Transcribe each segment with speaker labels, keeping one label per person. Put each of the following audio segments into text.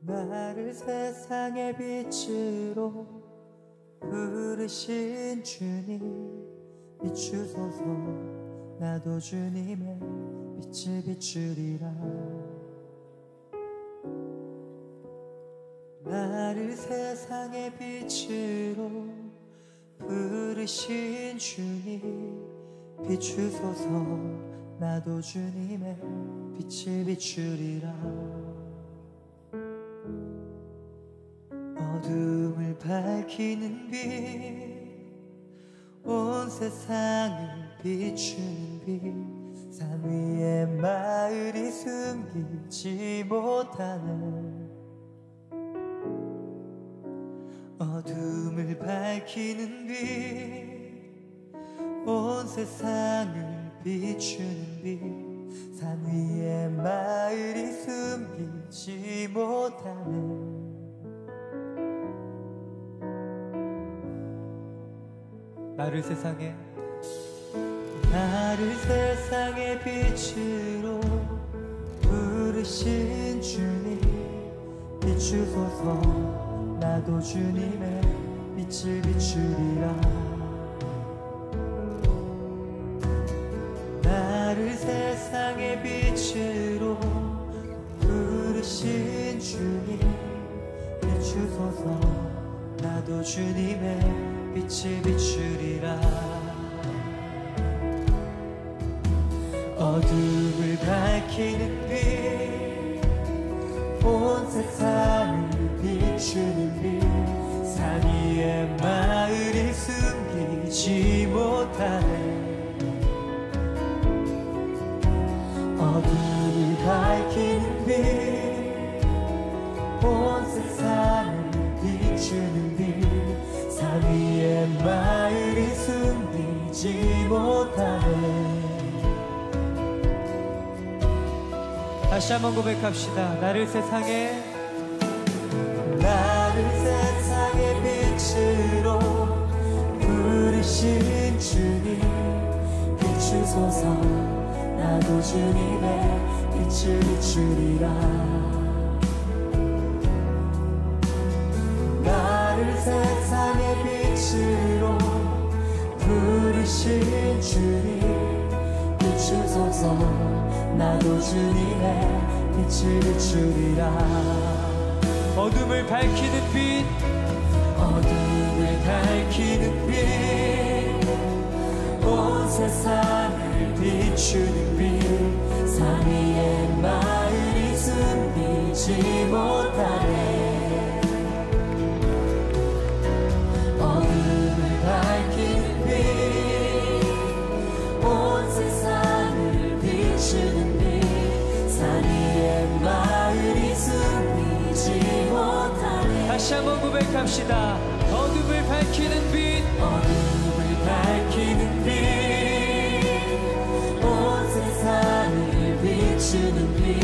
Speaker 1: 나를 세상의 빛으로 부르신 주님 비추소서. 나도 주님의 빛을 비추리라. 나를 세상의 빛으로 부르신 주님 비추소서. 나도 주님의 빛을 비추리라. 어둠을 밝히는 빛, 온 세상을 비추는 빛, 산 위에 마을이 숨기지 못하는 어둠을 밝히는 빛, 온 세상을 비추는 빛, 산 위에 마을이 숨기지 못하는 나를 세상의 빛으로 부르신 주님 비추소서. 나도 주님의 빛을 비추리라. 나를 세상의 빛으로 부르신 주님 비추소서. 나도 주님의 빛을 비추리라. 어둠을 밝히는 빛, 온 세상을 비추는 빛, 산 위에 마을이 숨기지 못하네. 어둠을 밝히는 빛, 온 세상을 비추는 빛, 산 위에 마을이 숨기지 못하네. 다시 한번 고백합시다. 나를 세상의 빛으로 부르신 주님 비추소서. 나도 주님의 빛을 비추리라. 나를 세상의 빛으로 부르신 주님 비추소서. 나도 주님의 빛을 비추리라. 어둠을 밝히는 빛, 어둠을 밝히는 빛, 온 세상을 비추는 빛, 산 위에 마을이 숨기지 못하네. 어둠을 밝히는 빛, 온 세상을 비추는 빛, 산 위에 마을이 숨기지 못하네. 다시 한번 고백합시다. 어둠을 밝히는 빛, 어둠을 밝히는 빛, 온 세상을 비추는 빛,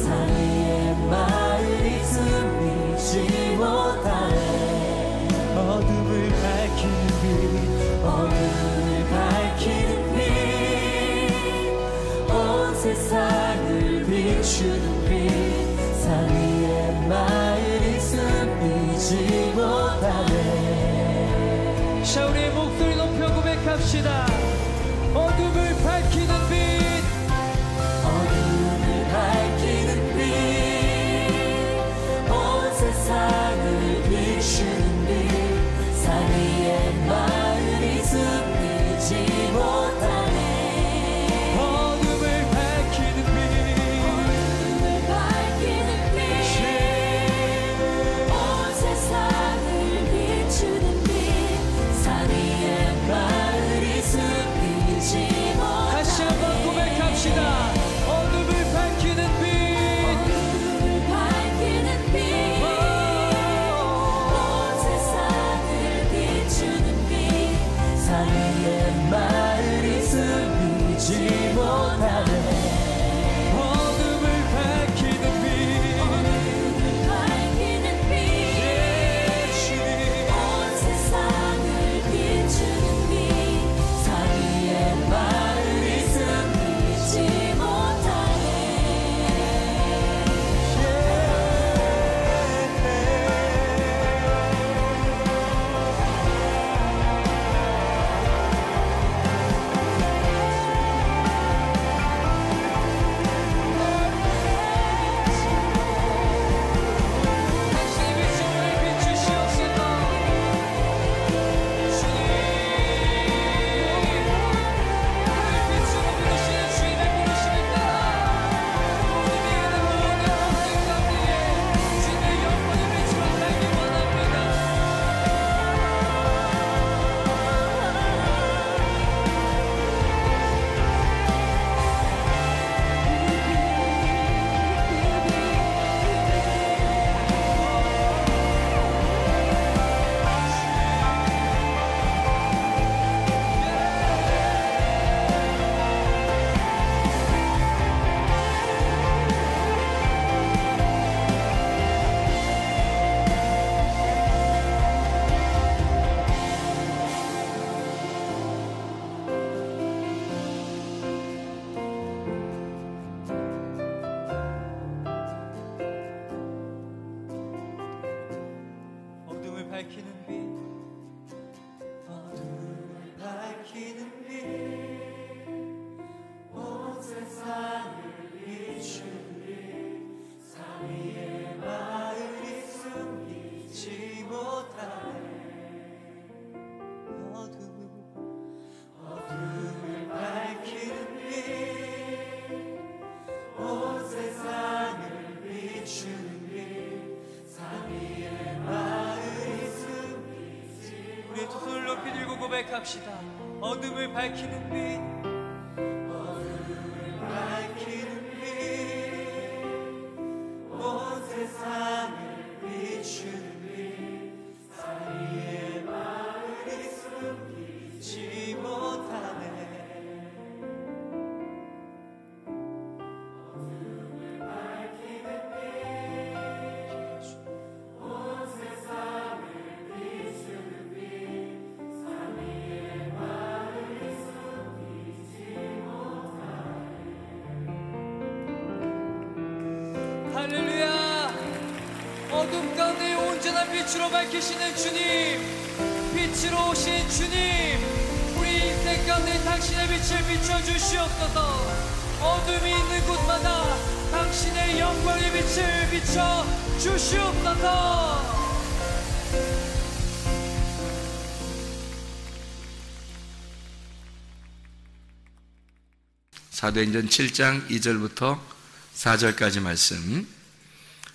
Speaker 1: 산 위에 마을이 숨기지 못하네. 어둠을 밝히는 빛, 어둠을 밝히는 빛, 온 세상을 비추는 빛, 산 위에 마을이 숨기지 못하네. 자, 우리의 목소리 높여 고백합시다. 어둠을 밝히는 빛, 어둠을 밝히는 빛, 온 세상을 비추는 빛, 산 위에 마을이 숨기지 못하네. 어둠을 밝히는 빛, 어둠을 밝히는 빛, 온 세상을 비추는 빛, 산 위에 마을이 숨기지 밝히는 빛 어둠을 밝히는 빛 온 세상을 비추는 빛 산 위에 마을이 숨기지 못하네 어둠을 밝히는 빛 온 세상을 비추는 빛 산 위에 마을이 숨기지 우리의 두 손을 높이 들고 고백합시다. 어둠을 밝히는 빛 어둠을 밝히는 빛 온 세상을 비추는 빛 산 위에 마을이 숨기지 못하네 어둠을 밝히는 빛 온 세상을 비추는 빛 산 위에 마을이 숨기지 못하네 할렐루야. 어둠 가운데 온전한 빛으로 밝히시는 주님, 빛으로 오신 주님, 우리 인생 가운데 당신의 빛을 비춰주시옵소서. 어둠이 있는 곳마다 당신의 영광의 빛을 비춰주시옵소서.
Speaker 2: 사도행전 7장 2절부터 4절까지 말씀.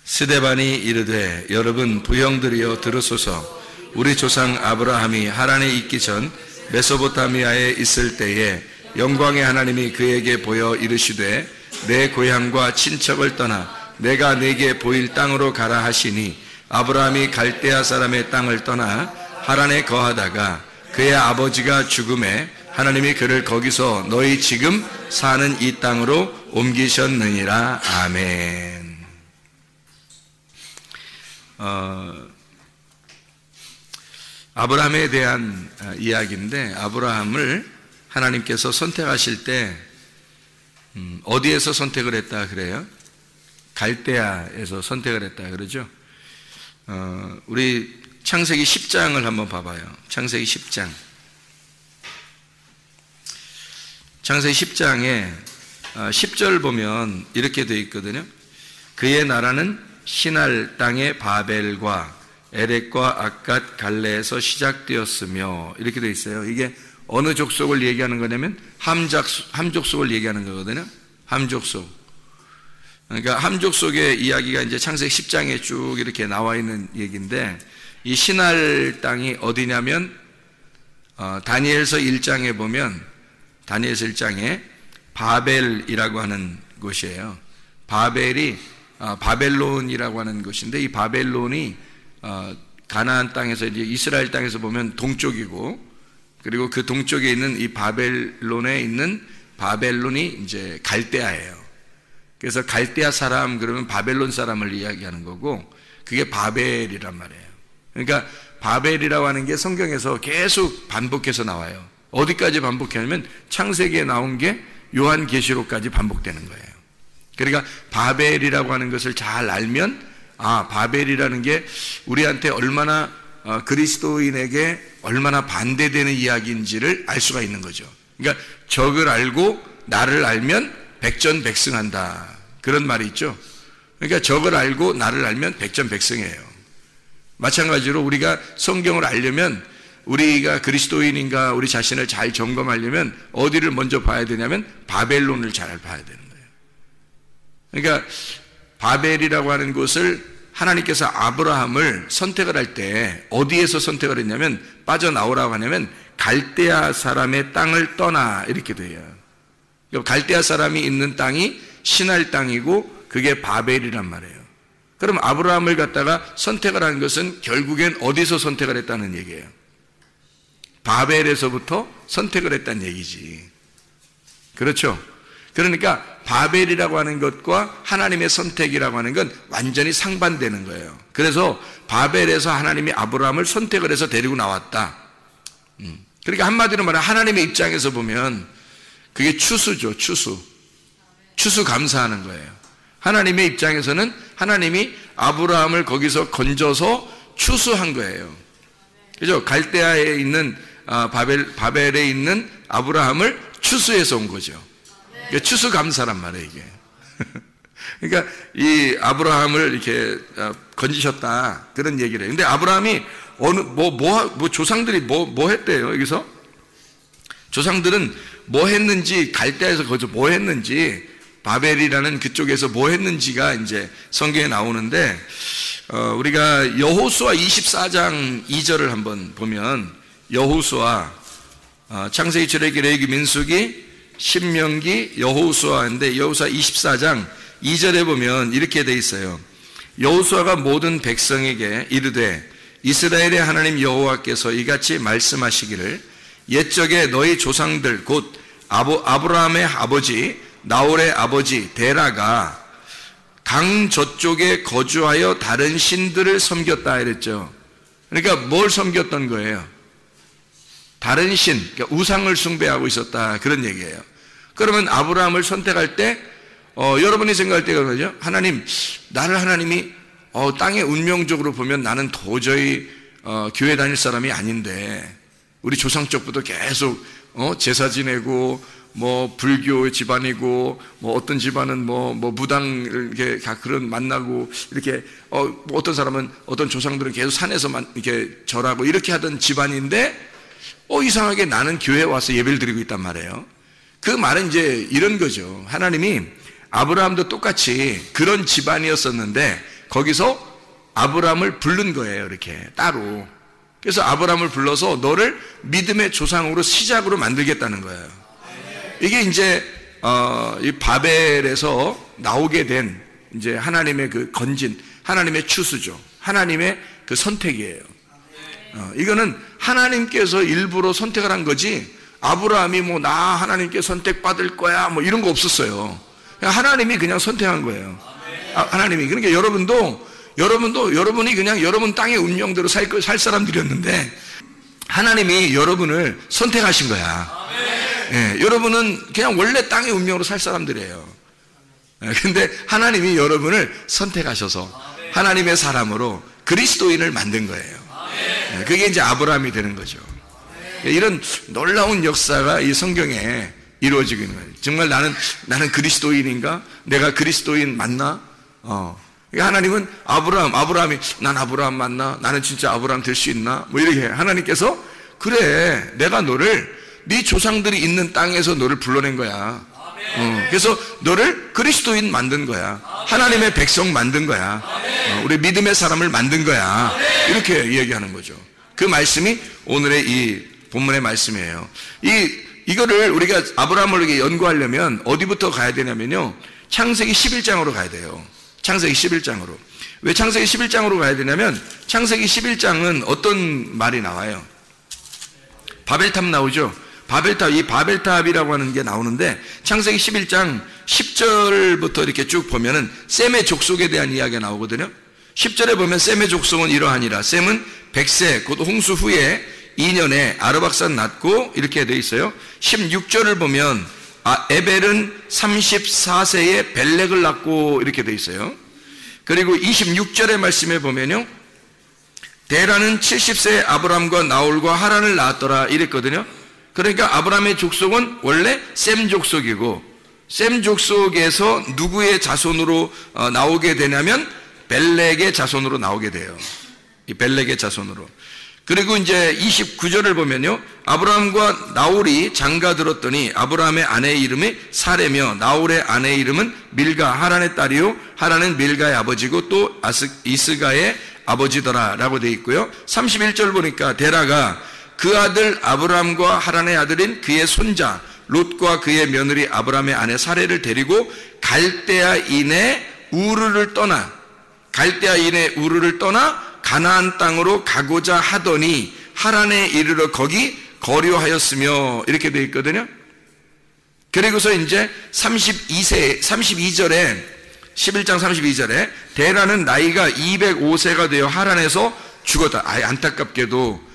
Speaker 2: 스데반이 이르되 여러분 부형들이여 들으소서. 우리 조상 아브라함이 하란에 있기 전 메소포타미아에 있을 때에 영광의 하나님이 그에게 보여 이르시되 내 고향과 친척을 떠나 내가 네게 보일 땅으로 가라 하시니 아브라함이 갈대아 사람의 땅을 떠나 하란에 거하다가 그의 아버지가 죽음에 하나님이 그를 거기서 너희 지금 사는 이 땅으로 옮기셨느니라. 아멘. 아브라함에 대한 이야기인데, 아브라함을 하나님께서 선택하실 때 어디에서 선택을 했다 그래요? 갈대아에서 선택을 했다 그러죠. 우리 창세기 10장을 한번 봐봐요. 창세기 10장. 창세기 10장에 10절 보면 이렇게 되어 있거든요. 그의 나라는 시날 땅의 바벨과 에렉과 아갓 갈레에서 시작되었으며 이렇게 되어 있어요. 이게 어느 족속을 얘기하는 거냐면 함족속을 얘기하는 거거든요. 함족속. 그러니까 함족속의 이야기가 이제 창세기 10장에 쭉 이렇게 나와 있는 얘기인데, 이 시날 땅이 어디냐면 다니엘서 1장에 보면, 다니엘서 1장에 바벨이라고 하는 곳이에요. 바벨이 바벨론이라고 하는 곳인데, 이 바벨론이 가나안 땅에서 이제 이스라엘 땅에서 보면 동쪽이고, 그리고 그 동쪽에 있는 이 바벨론에 있는 바벨론이 이제 갈대아예요. 그래서 갈대아 사람 그러면 바벨론 사람을 이야기하는 거고, 그게 바벨이란 말이에요. 그러니까 바벨이라고 하는 게 성경에서 계속 반복해서 나와요. 어디까지 반복하냐면 창세기에 나온 게 요한계시록까지 반복되는 거예요. 그러니까 바벨이라고 하는 것을 잘 알면, 바벨이라는 게 우리한테 얼마나 그리스도인에게 얼마나 반대되는 이야기인지를 알 수가 있는 거죠. 그러니까 적을 알고 나를 알면 백전백승한다, 그런 말이 있죠. 그러니까 적을 알고 나를 알면 백전백승이에요. 마찬가지로 우리가 성경을 알려면, 우리가 그리스도인인가 우리 자신을 잘 점검하려면 어디를 먼저 봐야 되냐면 바벨론을 잘 봐야 되는 거예요. 그러니까 바벨이라고 하는 곳을 하나님께서 아브라함을 선택을 할 때 어디에서 선택을 했냐면, 빠져나오라고 하냐면 갈대아 사람의 땅을 떠나, 이렇게 돼요. 갈대아 사람이 있는 땅이 시날 땅이고 그게 바벨이란 말이에요. 그럼 아브라함을 갖다가 선택을 한 것은 결국엔 어디서 선택을 했다는 얘기예요? 바벨에서부터 선택을 했다는 얘기지. 그렇죠? 그러니까 바벨이라고 하는 것과 하나님의 선택이라고 하는 건 완전히 상반되는 거예요. 그래서 바벨에서 하나님이 아브라함을 선택을 해서 데리고 나왔다. 그러니까 한마디로 말하면 하나님의 입장에서 보면 그게 추수죠. 추수 감사하는 거예요. 하나님의 입장에서는 하나님이 아브라함을 거기서 건져서 추수한 거예요. 그죠? 갈대아에 있는 바벨에 있는 아브라함을 추수해서 온 거죠. 그러니까 추수감사란 말이에요, 이게. 그러니까 이 아브라함을 이렇게 건지셨다, 그런 얘기를 해요. 근데 아브라함이 조상들이 뭐 했대요, 여기서? 조상들은 뭐 했는지, 갈대아에서 거기서 뭐 했는지, 바벨이라는 그쪽에서 뭐 했는지가 이제 성경에 나오는데, 우리가 여호수아 24장 2절을 한번 보면, 여호수아, 창세기, 출애굽기, 레위기, 민수기, 신명기, 여호수아인데, 여호수아 24장 2절에 보면 이렇게 돼 있어요. 여호수아가 모든 백성에게 이르되 이스라엘의 하나님 여호와께서 이같이 말씀하시기를 옛적에 너희 조상들 곧 아브라함의 아버지 나홀의 아버지 데라가 강 저쪽에 거주하여 다른 신들을 섬겼다 이랬죠. 그러니까 뭘 섬겼던 거예요? 다른 신, 그러니까 우상을 숭배하고 있었다, 그런 얘기예요. 그러면 아브라함을 선택할 때 여러분이 생각할 때가 그러죠. 하나님이 땅의 운명적으로 보면 나는 도저히 교회 다닐 사람이 아닌데, 우리 조상 쪽부터 계속 제사 지내고 뭐 불교 집안이고 뭐 어떤 집안은 뭐 무당을 이렇게 그런 만나고 이렇게 뭐 어떤 사람은 어떤 조상들은 계속 산에서만 이렇게 절하고 이렇게 하던 집안인데 이상하게 나는 교회에 와서 예배를 드리고 있단 말이에요. 그 말은 이제 이런 거죠. 하나님이 아브라함도 똑같이 그런 집안이었었는데 거기서 아브라함을 부른 거예요, 이렇게 따로. 그래서 아브라함을 불러서 너를 믿음의 조상으로 시작으로 만들겠다는 거예요. 이게 이제 이 바벨에서 나오게 된 이제 하나님의 그 건진, 하나님의 추수죠. 하나님의 그 선택이에요. 이거는 하나님께서 일부러 선택을 한 거지, 아브라함이 뭐 나 하나님께 선택받을 거야 뭐 이런 거 없었어요. 하나님이 그냥 선택한 거예요. 하나님이. 그러니까 여러분이 그냥 여러분 땅의 운명대로 살 사람들이었는데 하나님이 여러분을 선택하신 거야. 예, 여러분은 그냥 원래 땅의 운명으로 살 사람들이에요. 근데 하나님이 여러분을 선택하셔서 하나님의 사람으로 그리스도인을 만든 거예요. 그게 이제 아브라함이 되는 거죠. 이런 놀라운 역사가 이 성경에 이루어지고 있는 거예요. 정말 나는 그리스도인인가? 내가 그리스도인 맞나? 하나님은 아브라함이 난 아브라함 맞나? 나는 진짜 아브라함 될 수 있나? 뭐 이렇게 하나님께서 그래, 내가 너를 네 조상들이 있는 땅에서 너를 불러낸 거야. 그래서 너를 그리스도인 만든 거야. 하나님의 백성 만든 거야. 우리 믿음의 사람을 만든 거야. 이렇게 이야기하는 거죠. 그 말씀이 오늘의 이 본문의 말씀이에요. 이거를 우리가 아브라함을 이렇게 연구하려면 어디부터 가야 되냐면요, 창세기 11장으로 가야 돼요. 창세기 11장으로. 왜 창세기 11장으로 가야 되냐면 창세기 11장은 어떤 말이 나와요? 바벨탑 나오죠. 이 바벨탑이라고 하는 게 나오는데 창세기 11장 10절부터 이렇게 쭉 보면은 셈의 족속에 대한 이야기가 나오거든요. 10절에 보면 셈의 족속은 이러하니라. 셈은 100세 곧 홍수 후에 2년에 아르박산 낳고 이렇게 돼 있어요. 16절을 보면 에벨은 34세에 벨렉을 낳고 이렇게 돼 있어요. 그리고 26절의 말씀에 보면요, 데라는 70세에 아브람과 나홀과 하란을 낳았더라 이랬거든요. 그러니까 아브라함의 족속은 원래 셈 족속이고, 셈 족속에서 누구의 자손으로 나오게 되냐면 벨렉의 자손으로 나오게 돼요. 이 벨렉의 자손으로. 그리고 이제 29절을 보면요, 아브라함과 나홀이 장가 들었더니 아브라함의 아내의 이름이 사레며 나홀의 아내의 이름은 밀가, 하란의 딸이요 하란은 밀가의 아버지고 또 이스가의 아버지더라 라고 되어 있고요. 31절 보니까 데라가 그 아들 아브라함과 하란의 아들인 그의 손자 롯과 그의 며느리 아브라함의 아내 사레를 데리고 갈대아인의 우르를 떠나 가나안 땅으로 가고자 하더니 하란에 이르러 거기 거류하였으며 이렇게 되어 있거든요. 그리고서 이제 32절에 11장 32절에 데라는 나이가 205세가 되어 하란에서 죽었다. 안타깝게도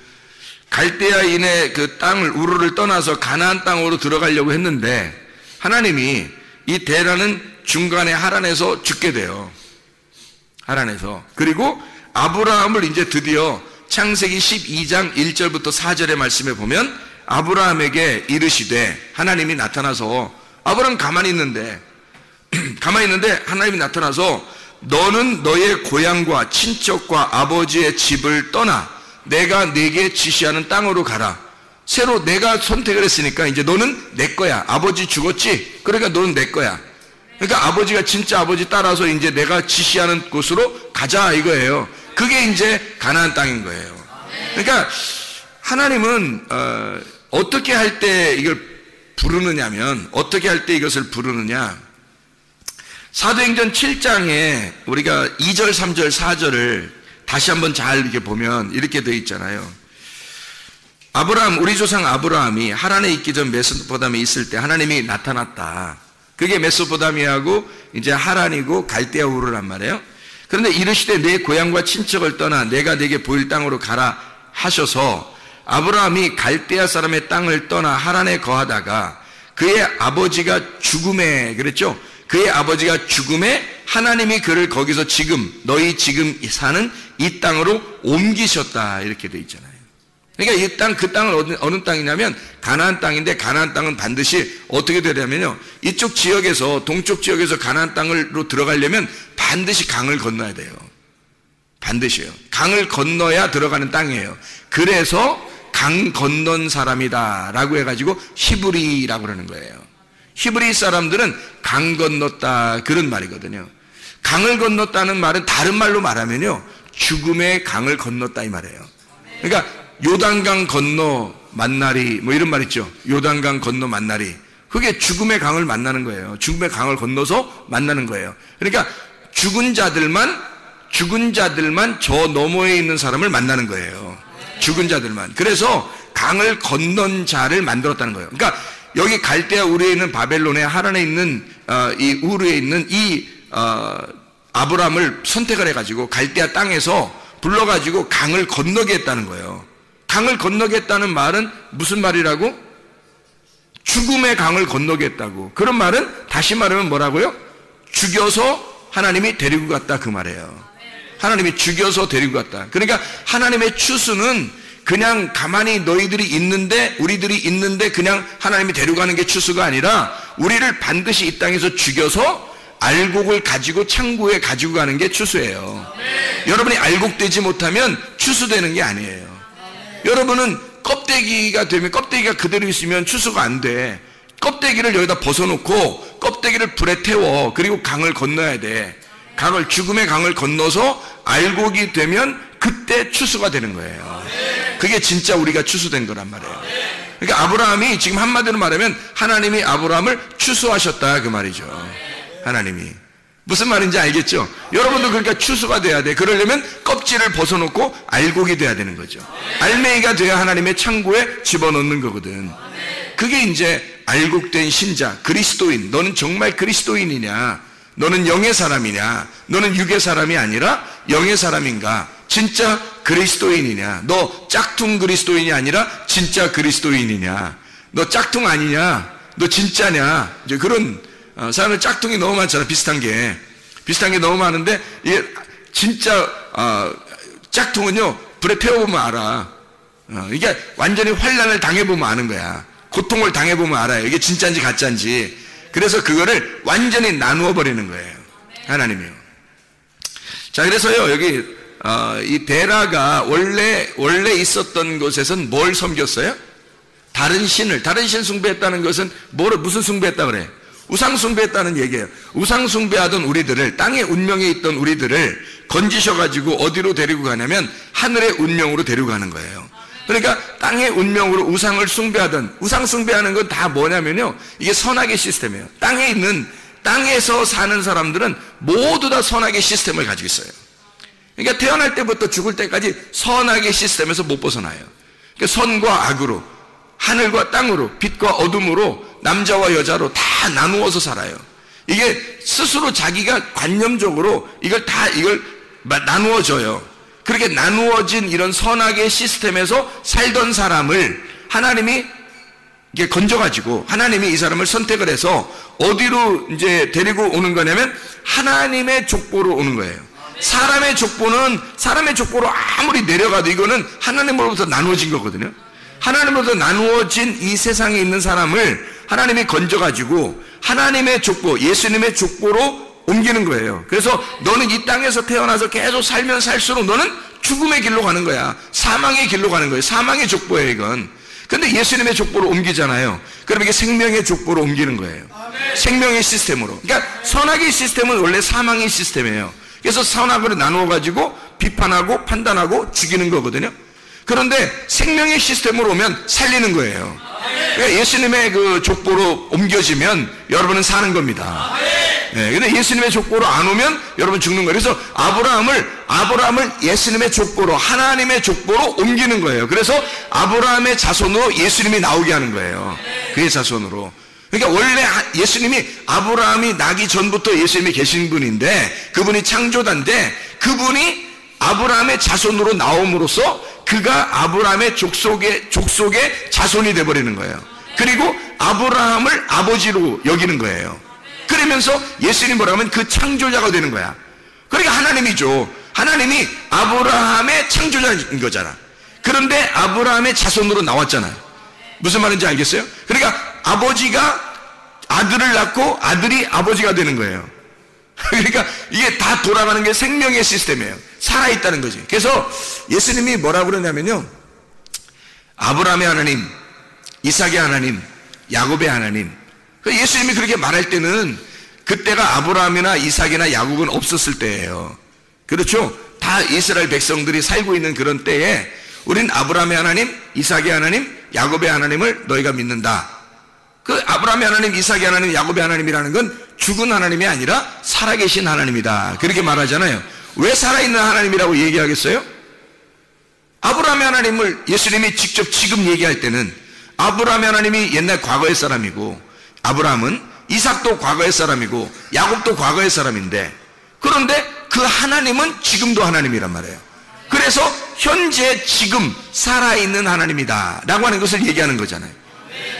Speaker 2: 갈대아인의 그 땅을 우르를 떠나서 가나안 땅으로 들어가려고 했는데 하나님이 이 데라는 중간에 하란에서 죽게 돼요. 하란에서. 그리고 아브라함을 이제 드디어 창세기 12장 1절부터 4절의 말씀에 보면 아브라함에게 이르시되, 하나님이 나타나서, 아브라함 가만히 있는데 하나님이 나타나서 너는 너의 고향과 친척과 아버지의 집을 떠나 내가 네게 지시하는 땅으로 가라. 새로 내가 선택을 했으니까 이제 너는 내 거야. 아버지 죽었지? 그러니까 너는 내 거야. 그러니까 아버지가 진짜 아버지 따라서 이제 내가 지시하는 곳으로 가자 이거예요. 그게 이제 가나안 땅인 거예요. 그러니까 하나님은 어떻게 할 때 이걸 부르느냐면, 어떻게 할 때 이것을 부르느냐, 사도행전 7장에 우리가 2절, 3절, 4절을 다시 한번 잘 이렇게 보면 이렇게 되어 있잖아요. 아브라함, 우리 조상 아브라함이 하란에 있기 전 메소포타미아에 있을 때 하나님이 나타났다. 그게 메소포타미아하고 이제 하란이고 갈대아 우르란 말이에요. 그런데 이르시되 내 고향과 친척을 떠나 내가 네게 보일 땅으로 가라 하셔서 아브라함이 갈대아 사람의 땅을 떠나 하란에 거하다가 그의 아버지가 죽음에, 그랬죠? 그의 아버지가 죽음에 하나님이 그를 거기서 너희 지금 사는 이 땅으로 옮기셨다 이렇게 돼 있잖아요. 그러니까 이 땅, 그 땅은 어느 땅이냐면 가나안 땅인데, 가나안 땅은 반드시 어떻게 되냐면요, 이쪽 지역에서, 동쪽 지역에서 가나안 땅으로 들어가려면 반드시 강을 건너야 돼요. 반드시요. 강을 건너야 들어가는 땅이에요. 그래서 강 건넌 사람이다 라고 해가지고 히브리라고 그러는 거예요. 히브리 사람들은 강 건넜다 그런 말이거든요. 강을 건넜다는 말은 다른 말로 말하면요, 죽음의 강을 건넜다 이 말이에요. 그러니까 요단강 건너 만나리 뭐 이런 말 있죠. 요단강 건너 만나리. 그게 죽음의 강을 만나는 거예요. 죽음의 강을 건너서 만나는 거예요. 그러니까 죽은 자들만 저 너머에 있는 사람을 만나는 거예요. 죽은 자들만. 그래서 강을 건넌 자를 만들었다는 거예요. 그러니까 여기 갈대아 우르에 있는 바벨론에, 하란에 있는 이 우르에 있는 이 아브라함을 선택을 해가지고 갈대아 땅에서 불러가지고 강을 건너게 했다는 거예요. 강을 건너게 했다는 말은 무슨 말이라고? 죽음의 강을 건너게 했다고. 그런 말은 다시 말하면 뭐라고요? 죽여서 하나님이 데리고 갔다 그 말이에요. 하나님이 죽여서 데리고 갔다. 그러니까 하나님의 추수는 그냥 가만히 너희들이 있는데, 우리들이 있는데 그냥 하나님이 데려가는 게 추수가 아니라 우리를 반드시 이 땅에서 죽여서 알곡을 가지고 창고에 가지고 가는 게 추수예요. 여러분이 알곡되지 못하면 추수되는 게 아니에요. 여러분은 껍데기가 되면, 껍데기가 그대로 있으면 추수가 안 돼. 껍데기를 여기다 벗어놓고 껍데기를 불에 태워. 그리고 강을 건너야 돼. 죽음의 강을 건너서 알곡이 되면 그때 추수가 되는 거예요. 그게 진짜 우리가 추수된 거란 말이에요. 그러니까 아브라함이 지금 한마디로 말하면 하나님이 아브라함을 추수하셨다 그 말이죠. 하나님이. 무슨 말인지 알겠죠? 여러분도 그러니까 추수가 돼야 돼. 그러려면 껍질을 벗어놓고 알곡이 돼야 되는 거죠. 알맹이가 돼야 하나님의 창고에 집어넣는 거거든. 그게 이제 알곡된 신자, 그리스도인. 너는 정말 그리스도인이냐? 너는 영의 사람이냐? 너는 육의 사람이 아니라 영의 사람인가? 진짜 그리스도인이냐? 너 짝퉁 그리스도인이 아니라 진짜 그리스도인이냐? 너 짝퉁 아니냐? 너 진짜냐? 이제 그런 사람은 짝퉁이 너무 많잖아. 비슷한 게 너무 많은데, 이게 진짜 짝퉁은요 불에 태워보면 알아. 이게 완전히 환난을 당해보면 아는 거야. 고통을 당해보면 알아요. 이게 진짜인지 가짜인지. 그래서 그거를 완전히 나누어 버리는 거예요. 하나님이요. 자, 그래서요 여기 이 데라가 원래 있었던 곳에서는 뭘 섬겼어요? 다른 신 숭배했다는 것은 무슨 숭배했다 그래? 우상 숭배했다는 얘기예요. 우상 숭배하던 우리들을, 땅의 운명에 있던 우리들을 건지셔가지고 어디로 데리고 가냐면 하늘의 운명으로 데리고 가는 거예요. 그러니까 땅의 운명으로 우상 숭배하는 건 다 뭐냐면요, 이게 선악의 시스템이에요. 땅에서 사는 사람들은 모두 다 선악의 시스템을 가지고 있어요. 그러니까 태어날 때부터 죽을 때까지 선악의 시스템에서 못 벗어나요. 그러니까 선과 악으로, 하늘과 땅으로, 빛과 어둠으로, 남자와 여자로 다 나누어서 살아요. 이게 스스로 자기가 관념적으로 이걸 나누어져요. 그렇게 나누어진 이런 선악의 시스템에서 살던 사람을 하나님이 이게 건져가지고, 하나님이 이 사람을 선택을 해서 어디로 이제 데리고 오는 거냐면 하나님의 족보로 오는 거예요. 사람의 족보로 아무리 내려가도 이거는 하나님으로부터 나누어진 거거든요. 하나님으로부터 나누어진 이 세상에 있는 사람을 하나님이 건져가지고 하나님의 족보, 예수님의 족보로 옮기는 거예요. 그래서 너는 이 땅에서 태어나서 계속 살면 살수록 너는 죽음의 길로 가는 거야. 사망의 길로 가는 거예요. 사망의 족보예요, 이건. 근데 예수님의 족보로 옮기잖아요. 그럼 이게 생명의 족보로 옮기는 거예요. 생명의 시스템으로. 그러니까 선악의 시스템은 원래 사망의 시스템이에요. 그래서 선악으로 나누어가지고 비판하고 판단하고 죽이는 거거든요. 그런데 생명의 시스템으로 오면 살리는 거예요. 그러니까 예수님의 그 족보로 옮겨지면 여러분은 사는 겁니다. 근데 예수님의 족보로 안 오면 여러분 죽는 거예요. 그래서 아브라함을 예수님의 족보로, 하나님의 족보로 옮기는 거예요. 그래서 아브라함의 자손으로 예수님이 나오게 하는 거예요. 그의 자손으로. 그러니까 원래 예수님이 아브라함이 나기 전부터 예수님이 계신 분인데, 그분이 창조자인데, 그분이 아브라함의 자손으로 나옴으로써 그가 아브라함의 족속의 자손이 되어버리는 거예요. 그리고 아브라함을 아버지로 여기는 거예요. 그러면서 예수님 뭐라 하면 그 창조자가 되는 거야. 그러니까 하나님이죠. 하나님이 아브라함의 창조자인 거잖아. 그런데 아브라함의 자손으로 나왔잖아요. 무슨 말인지 알겠어요? 그러니까 아버지가 아들을 낳고 아들이 아버지가 되는 거예요. 그러니까 이게 다 돌아가는 게 생명의 시스템이에요. 살아있다는 거지. 그래서 예수님이 뭐라고 그러냐면요, 아브라함의 하나님, 이삭의 하나님, 야곱의 하나님. 예수님이 그렇게 말할 때는 그때가 아브라함이나 이삭이나 야곱은 없었을 때예요. 그렇죠? 다 이스라엘 백성들이 살고 있는 그런 때에 우린 아브라함의 하나님, 이삭의 하나님, 야곱의 하나님을 너희가 믿는다. 그 아브라함의 하나님, 이삭의 하나님, 야곱의 하나님이라는 건 죽은 하나님이 아니라 살아계신 하나님이다. 그렇게 말하잖아요. 왜 살아있는 하나님이라고 얘기하겠어요? 아브라함의 하나님을 예수님이 직접 지금 얘기할 때는 아브라함의 하나님이 옛날 과거의 사람이고, 아브라함은 이삭도 과거의 사람이고 야곱도 과거의 사람인데, 그런데 그 하나님은 지금도 하나님이란 말이에요. 그래서 현재 지금 살아있는 하나님이다 라고 하는 것을 얘기하는 거잖아요.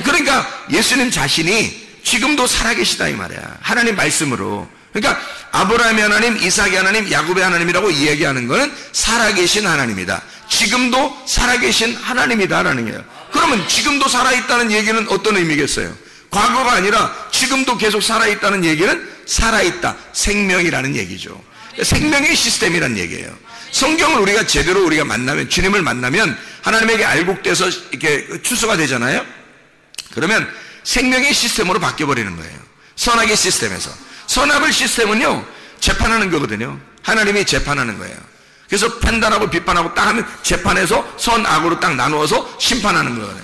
Speaker 2: 그러니까 예수님 자신이 지금도 살아계시다 이 말이야. 하나님 말씀으로. 그러니까 아브라함의 하나님, 이삭의 하나님, 야곱의 하나님이라고 이야기하는 것은 살아계신 하나님이다, 지금도 살아계신 하나님이다라는 거예요. 그러면 지금도 살아있다는 얘기는 어떤 의미겠어요? 과거가 아니라 지금도 계속 살아있다는 얘기는 살아있다, 생명이라는 얘기죠. 생명의 시스템이라는 얘기예요. 성경을 우리가 제대로 만나면, 주님을 만나면 하나님에게 알곡돼서 이렇게 추수가 되잖아요. 그러면 생명의 시스템으로 바뀌어버리는 거예요. 선악의 시스템에서. 선악의 시스템은요, 재판하는 거거든요. 하나님이 재판하는 거예요. 그래서 판단하고 비판하고 딱 하면 재판해서 선악으로 딱 나누어서 심판하는 거예요.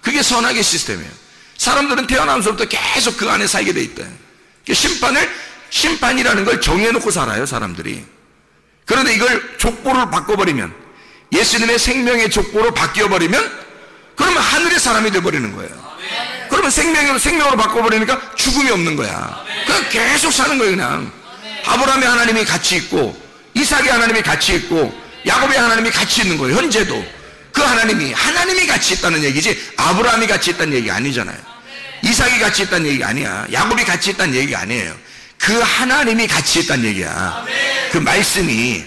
Speaker 2: 그게 선악의 시스템이에요. 사람들은 태어나면서부터 계속 그 안에 살게 돼 있다. 심판이라는 걸 정해놓고 살아요, 사람들이. 그런데 이걸 족보를 바꿔버리면, 예수님의 생명의 족보로 바뀌어버리면, 그러면 하늘의 사람이 되어버리는 거예요. 그러면 생명으로 바꿔버리니까 죽음이 없는 거야. 그냥 계속 사는 거예요, 그냥. 아브라함의 하나님이 같이 있고, 이삭의 하나님이 같이 있고, 야곱의 하나님이 같이 있는 거예요, 현재도. 그 하나님이 같이 있다는 얘기지, 아브라함이 같이 있다는 얘기 아니잖아요. 이삭이 같이 있다는 얘기가 아니야. 야곱이 같이 있다는 얘기가 아니에요. 그 하나님이 같이 있다는 얘기야. 그 말씀이.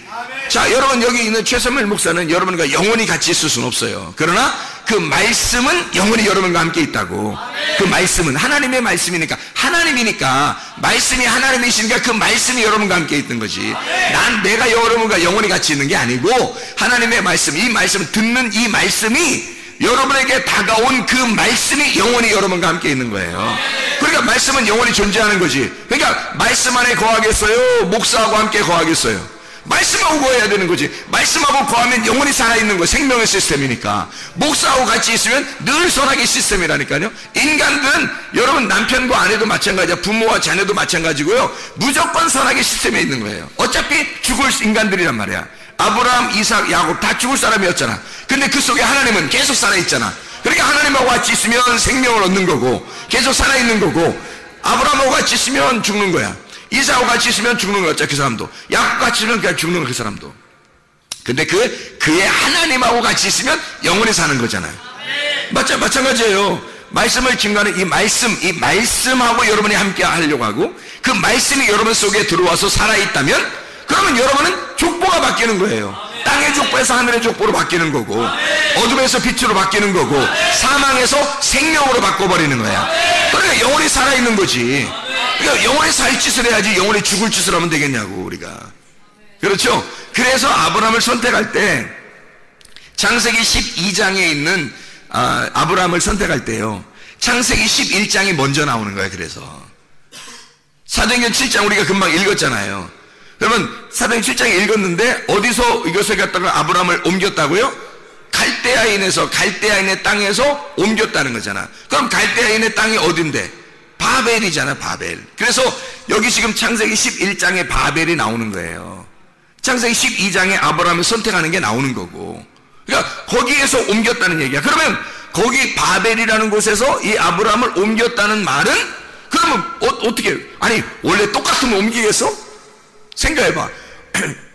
Speaker 2: 자, 여러분 여기 있는 최선물 목사는 여러분과 영원히 같이 있을 수는 없어요. 그러나 그 말씀은 영원히 여러분과 함께 있다고. 그 말씀은 하나님의 말씀이니까, 하나님이니까, 말씀이 하나님이시니까 그 말씀이 여러분과 함께 있는 거지. 내가 여러분과 영원히 같이 있는 게 아니고, 하나님의 말씀, 이 말씀을 듣는 이 말씀이, 여러분에게 다가온 그 말씀이 영원히 여러분과 함께 있는 거예요. 그러니까 말씀은 영원히 존재하는 거지. 그러니까 말씀 안에 거하겠어요? 목사하고 함께 거하겠어요? 말씀하고 거해야 되는 거지. 말씀하고 거하면 영원히 살아있는 거예요. 생명의 시스템이니까. 목사하고 같이 있으면 늘 선악의 시스템이라니까요. 인간들은 여러분 남편과 아내도 마찬가지야. 부모와 자녀도 마찬가지고요. 무조건 선악의 시스템에 있는 거예요. 어차피 죽을 인간들이란 말이야. 아브라함, 이삭, 야곱 다 죽을 사람이었잖아. 근데 그 속에 하나님은 계속 살아있잖아. 그러니까 하나님하고 같이 있으면 생명을 얻는 거고, 계속 살아있는 거고, 아브라함하고 같이 있으면 죽는 거야. 이삭하고 같이 있으면 죽는 거였죠, 그 사람도. 야곱 같이 있으면 그냥 죽는 거, 그 사람도. 근데 그의 하나님하고 같이 있으면 영원히 사는 거잖아요. 마찬가지예요. 말씀을 증거하는 이 말씀하고 여러분이 함께 하려고 하고, 그 말씀이 여러분 속에 들어와서 살아있다면, 그러면 여러분은 바뀌는 거예요. 땅의 족보에서 하늘의 족보로 바뀌는 거고, 어둠에서 빛으로 바뀌는 거고, 사망에서 생명으로 바꿔버리는 거야. 그러니까 영원히 살아있는 거지. 그러니까 영원히 살 짓을 해야지 영원히 죽을 짓을 하면 되겠냐고, 우리가. 그렇죠? 그래서 아브라함을 선택할 때 창세기 12장에 있는 아브라함을 선택할 때요, 창세기 11장이 먼저 나오는 거예요. 그래서 사도행전 7장 우리가 금방 읽었잖아요. 그러면 사도행전 7장에 읽었는데 어디서 이것을 갖다가 아브라함을 옮겼다고요? 갈대아인의 땅에서 옮겼다는 거잖아. 그럼 갈대아인의 땅이 어딘데? 바벨이잖아, 바벨. 그래서 여기 지금 창세기 11장에 바벨이 나오는 거예요. 창세기 12장에 아브라함을 선택하는 게 나오는 거고, 그러니까 거기에서 옮겼다는 얘기야. 그러면 거기 바벨이라는 곳에서 이 아브라함을 옮겼다는 말은, 그러면 어떻게, 아니 원래 똑같으면 옮기겠어? 생각해봐.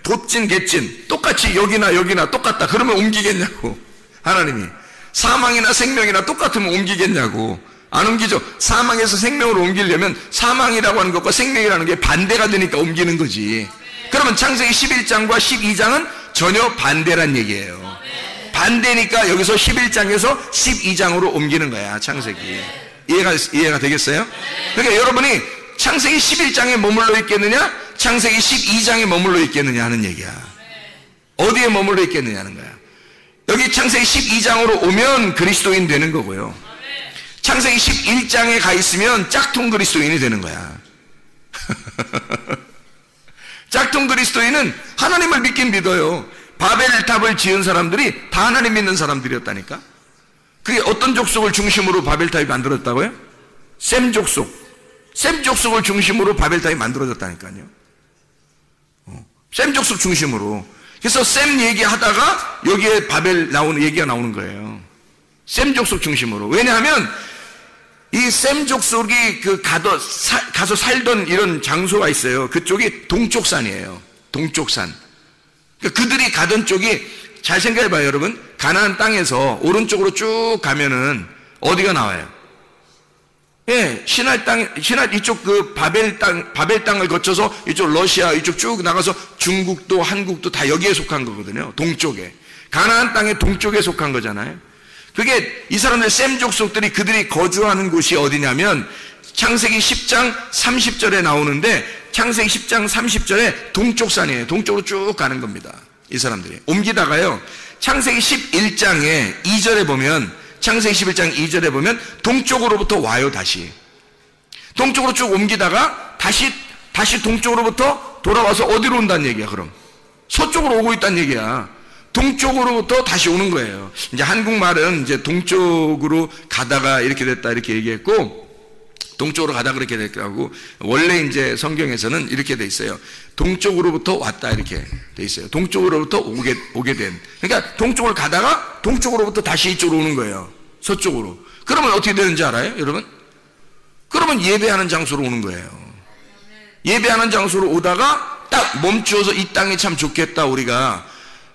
Speaker 2: 돛진 갯진 똑같이 여기나 똑같다 그러면 옮기겠냐고. 하나님이 사망이나 생명이나 똑같으면 옮기겠냐고. 안 옮기죠. 사망에서 생명으로 옮기려면 사망이라고 하는 것과 생명이라는 게 반대가 되니까 옮기는 거지. 그러면 창세기 11장과 12장은 전혀 반대란 얘기예요. 반대니까 여기서 11장에서 12장으로 옮기는 거야, 창세기. 이해가 되겠어요? 그러니까 여러분이 창세기 11장에 머물러 있겠느냐, 창세기 12장에 머물러 있겠느냐 하는 얘기야. 어디에 머물러 있겠느냐 하는 거야. 여기 창세기 12장으로 오면 그리스도인 되는 거고요, 창세기 11장에 가 있으면 짝퉁 그리스도인이 되는 거야. 짝퉁 그리스도인은 하나님을 믿긴 믿어요. 바벨탑을 지은 사람들이 다 하나님 믿는 사람들이었다니까. 그게 어떤 족속을 중심으로 바벨탑이 만들어졌다고요? 셈 족속을 중심으로 바벨탑이 만들어졌다니까요. 셈 족속 중심으로. 그래서 셈 얘기하다가 여기에 바벨 얘기가 나오는 거예요. 셈 족속 중심으로. 왜냐하면 이 셈 족속이 가서 살던 이런 장소가 있어요. 그쪽이 동쪽산이에요. 동쪽산. 그러니까 그들이 가던 쪽이, 잘 생각해봐요, 여러분. 가나안 땅에서 오른쪽으로 쭉 가면은 어디가 나와요? 예, 신할 이쪽 바벨 땅을 거쳐서 이쪽 러시아 이쪽 쭉 나가서 중국도 한국도 다 여기에 속한 거거든요. 동쪽에. 가나안 땅의 동쪽에 속한 거잖아요. 그게 이 사람들 셈 족속들이 그들이 거주하는 곳이 어디냐면 창세기 10장 30절에 나오는데, 창세기 10장 30절에 동쪽산이에요. 동쪽으로 쭉 가는 겁니다, 이 사람들이. 옮기다가요, 창세기 11장에 2절에 보면, 창세기 11장 2절에 보면 동쪽으로부터 와요. 다시 동쪽으로 쭉 옮기다가 다시 동쪽으로부터 돌아와서 어디로 온다는 얘기야. 그럼 서쪽으로 오고 있다는 얘기야. 동쪽으로부터 다시 오는 거예요. 이제 한국말은 이제 동쪽으로 가다가 이렇게 됐다 이렇게 얘기했고, 동쪽으로 가다 그렇게 됐다고, 원래 이제 성경에서는 이렇게 돼 있어요. 동쪽으로부터 왔다 이렇게 돼 있어요. 동쪽으로부터 오게 된. 그러니까 동쪽을 가다가 동쪽으로부터 다시 이쪽으로 오는 거예요. 서쪽으로. 그러면 어떻게 되는지 알아요, 여러분? 그러면 예배하는 장소로 오는 거예요. 예배하는 장소로 오다가 딱 멈추어서 이 땅이 참 좋겠다, 우리가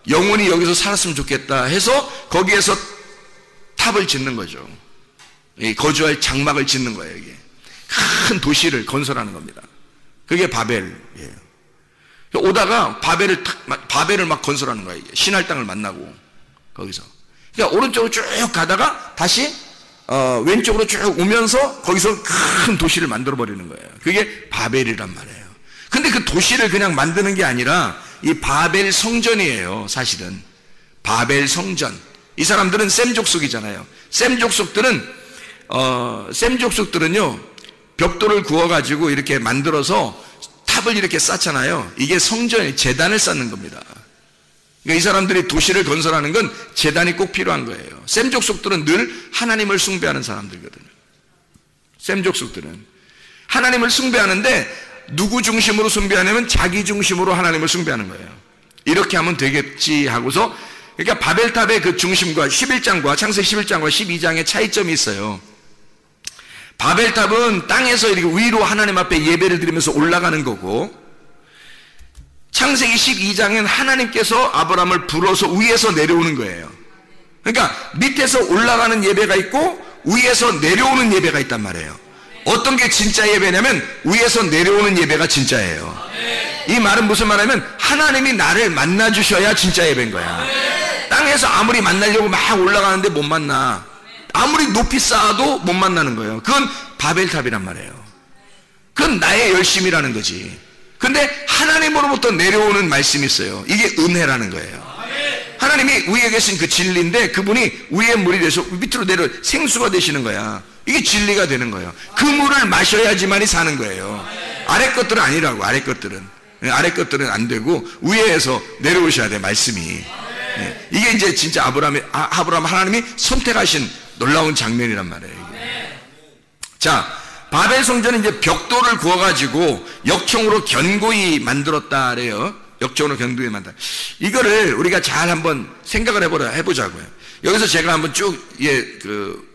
Speaker 2: 영원히 여기서 살았으면 좋겠다 해서 거기에서 탑을 짓는 거죠. 거주할 장막을 짓는 거예요. 이게 큰 도시를 건설하는 겁니다. 그게 바벨이에요. 오다가 바벨을 막 건설하는 거예요. 신할 땅을 만나고 거기서. 그러니까 오른쪽으로 쭉 가다가 다시 왼쪽으로 쭉 오면서 거기서 큰 도시를 만들어 버리는 거예요. 그게 바벨이란 말이에요. 근데 그 도시를 그냥 만드는 게 아니라 이 바벨 성전이에요. 사실은 바벨 성전. 이 사람들은 셈 족속이잖아요. 셈 족속들은요 벽돌을 구워가지고 이렇게 만들어서 탑을 이렇게 쌓잖아요. 이게 성전이 제단을 쌓는 겁니다. 그러니까 이 사람들이 도시를 건설하는 건 제단이 꼭 필요한 거예요. 셈 족속들은 늘 하나님을 숭배하는 사람들이거든요. 셈 족속들은 하나님을 숭배하는데 누구 중심으로 숭배하냐면 자기 중심으로 하나님을 숭배하는 거예요. 이렇게 하면 되겠지 하고서, 그러니까 바벨탑의 그 중심과 11장과 창세기 11장과 12장의 차이점이 있어요. 바벨탑은 땅에서 이렇게 위로 하나님 앞에 예배를 드리면서 올라가는 거고, 창세기 12장은 하나님께서 아브라함을 불어서 위에서 내려오는 거예요. 그러니까 밑에서 올라가는 예배가 있고 위에서 내려오는 예배가 있단 말이에요. 어떤 게 진짜 예배냐면 위에서 내려오는 예배가 진짜예요. 이 말은 무슨 말이냐면 하나님이 나를 만나 주셔야 진짜 예배인 거야. 땅에서 아무리 만나려고 막 올라가는데 못 만나. 아무리 높이 쌓아도 못 만나는 거예요. 그건 바벨탑이란 말이에요. 그건 나의 열심이라는 거지. 근데 하나님으로부터 내려오는 말씀이 있어요. 이게 은혜라는 거예요. 하나님이 위에 계신 그 진리인데 그분이 위에 물이 돼서 밑으로 내려 생수가 되시는 거야. 이게 진리가 되는 거예요. 그 물을 마셔야지만이 사는 거예요. 아래 것들은 아니라고. 아래 것들은 안 되고 위에서 내려오셔야 돼, 말씀이. 이게 이제 진짜 아브라함 하나님이 선택하신 놀라운 장면이란 말이에요. 이게. 자, 바벨 성전은 이제 벽돌을 구워가지고 역청으로 견고히 만들었다 그래요. 역청으로 견고히 만들었다. 이거를 우리가 잘 한번 생각을 해보자고요. 여기서 제가 한번 쭉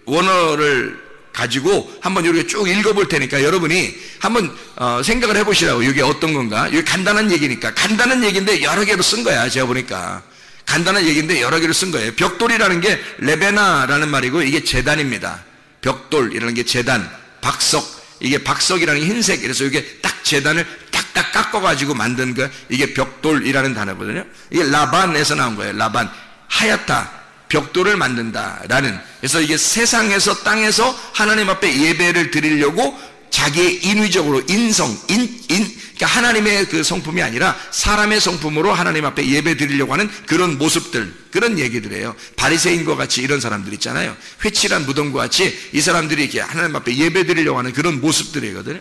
Speaker 2: 원어를 가지고 한번 이렇게 쭉 읽어볼 테니까 여러분이 한번 생각을 해보시라고. 이게 어떤 건가? 이게 간단한 얘기니까. 간단한 얘기인데 여러 개로 쓴 거야. 제가 보니까 간단한 얘기인데 여러 개로 쓴 거예요. 벽돌이라는 게 레베나라는 말이고 이게 제단입니다. 벽돌이라는 게 제단, 박석. 이게 박석이라는 게 흰색. 그래서 이게 딱 제단을 딱딱 깎아가지고 만든 거, 이게 벽돌이라는 단어거든요. 이게 라반에서 나온 거예요. 라반, 하얗다, 벽돌을 만든다라는. 그래서 이게 세상에서 땅에서 하나님 앞에 예배를 드리려고 자기의 인위적으로 그러니까 하나님의 그 성품이 아니라 사람의 성품으로 하나님 앞에 예배 드리려고 하는 그런 모습들, 그런 얘기들이에요. 바리새인과 같이 이런 사람들 있잖아요. 회칠한 무덤과 같이 이 사람들이 이렇게 하나님 앞에 예배 드리려고 하는 그런 모습들이거든요.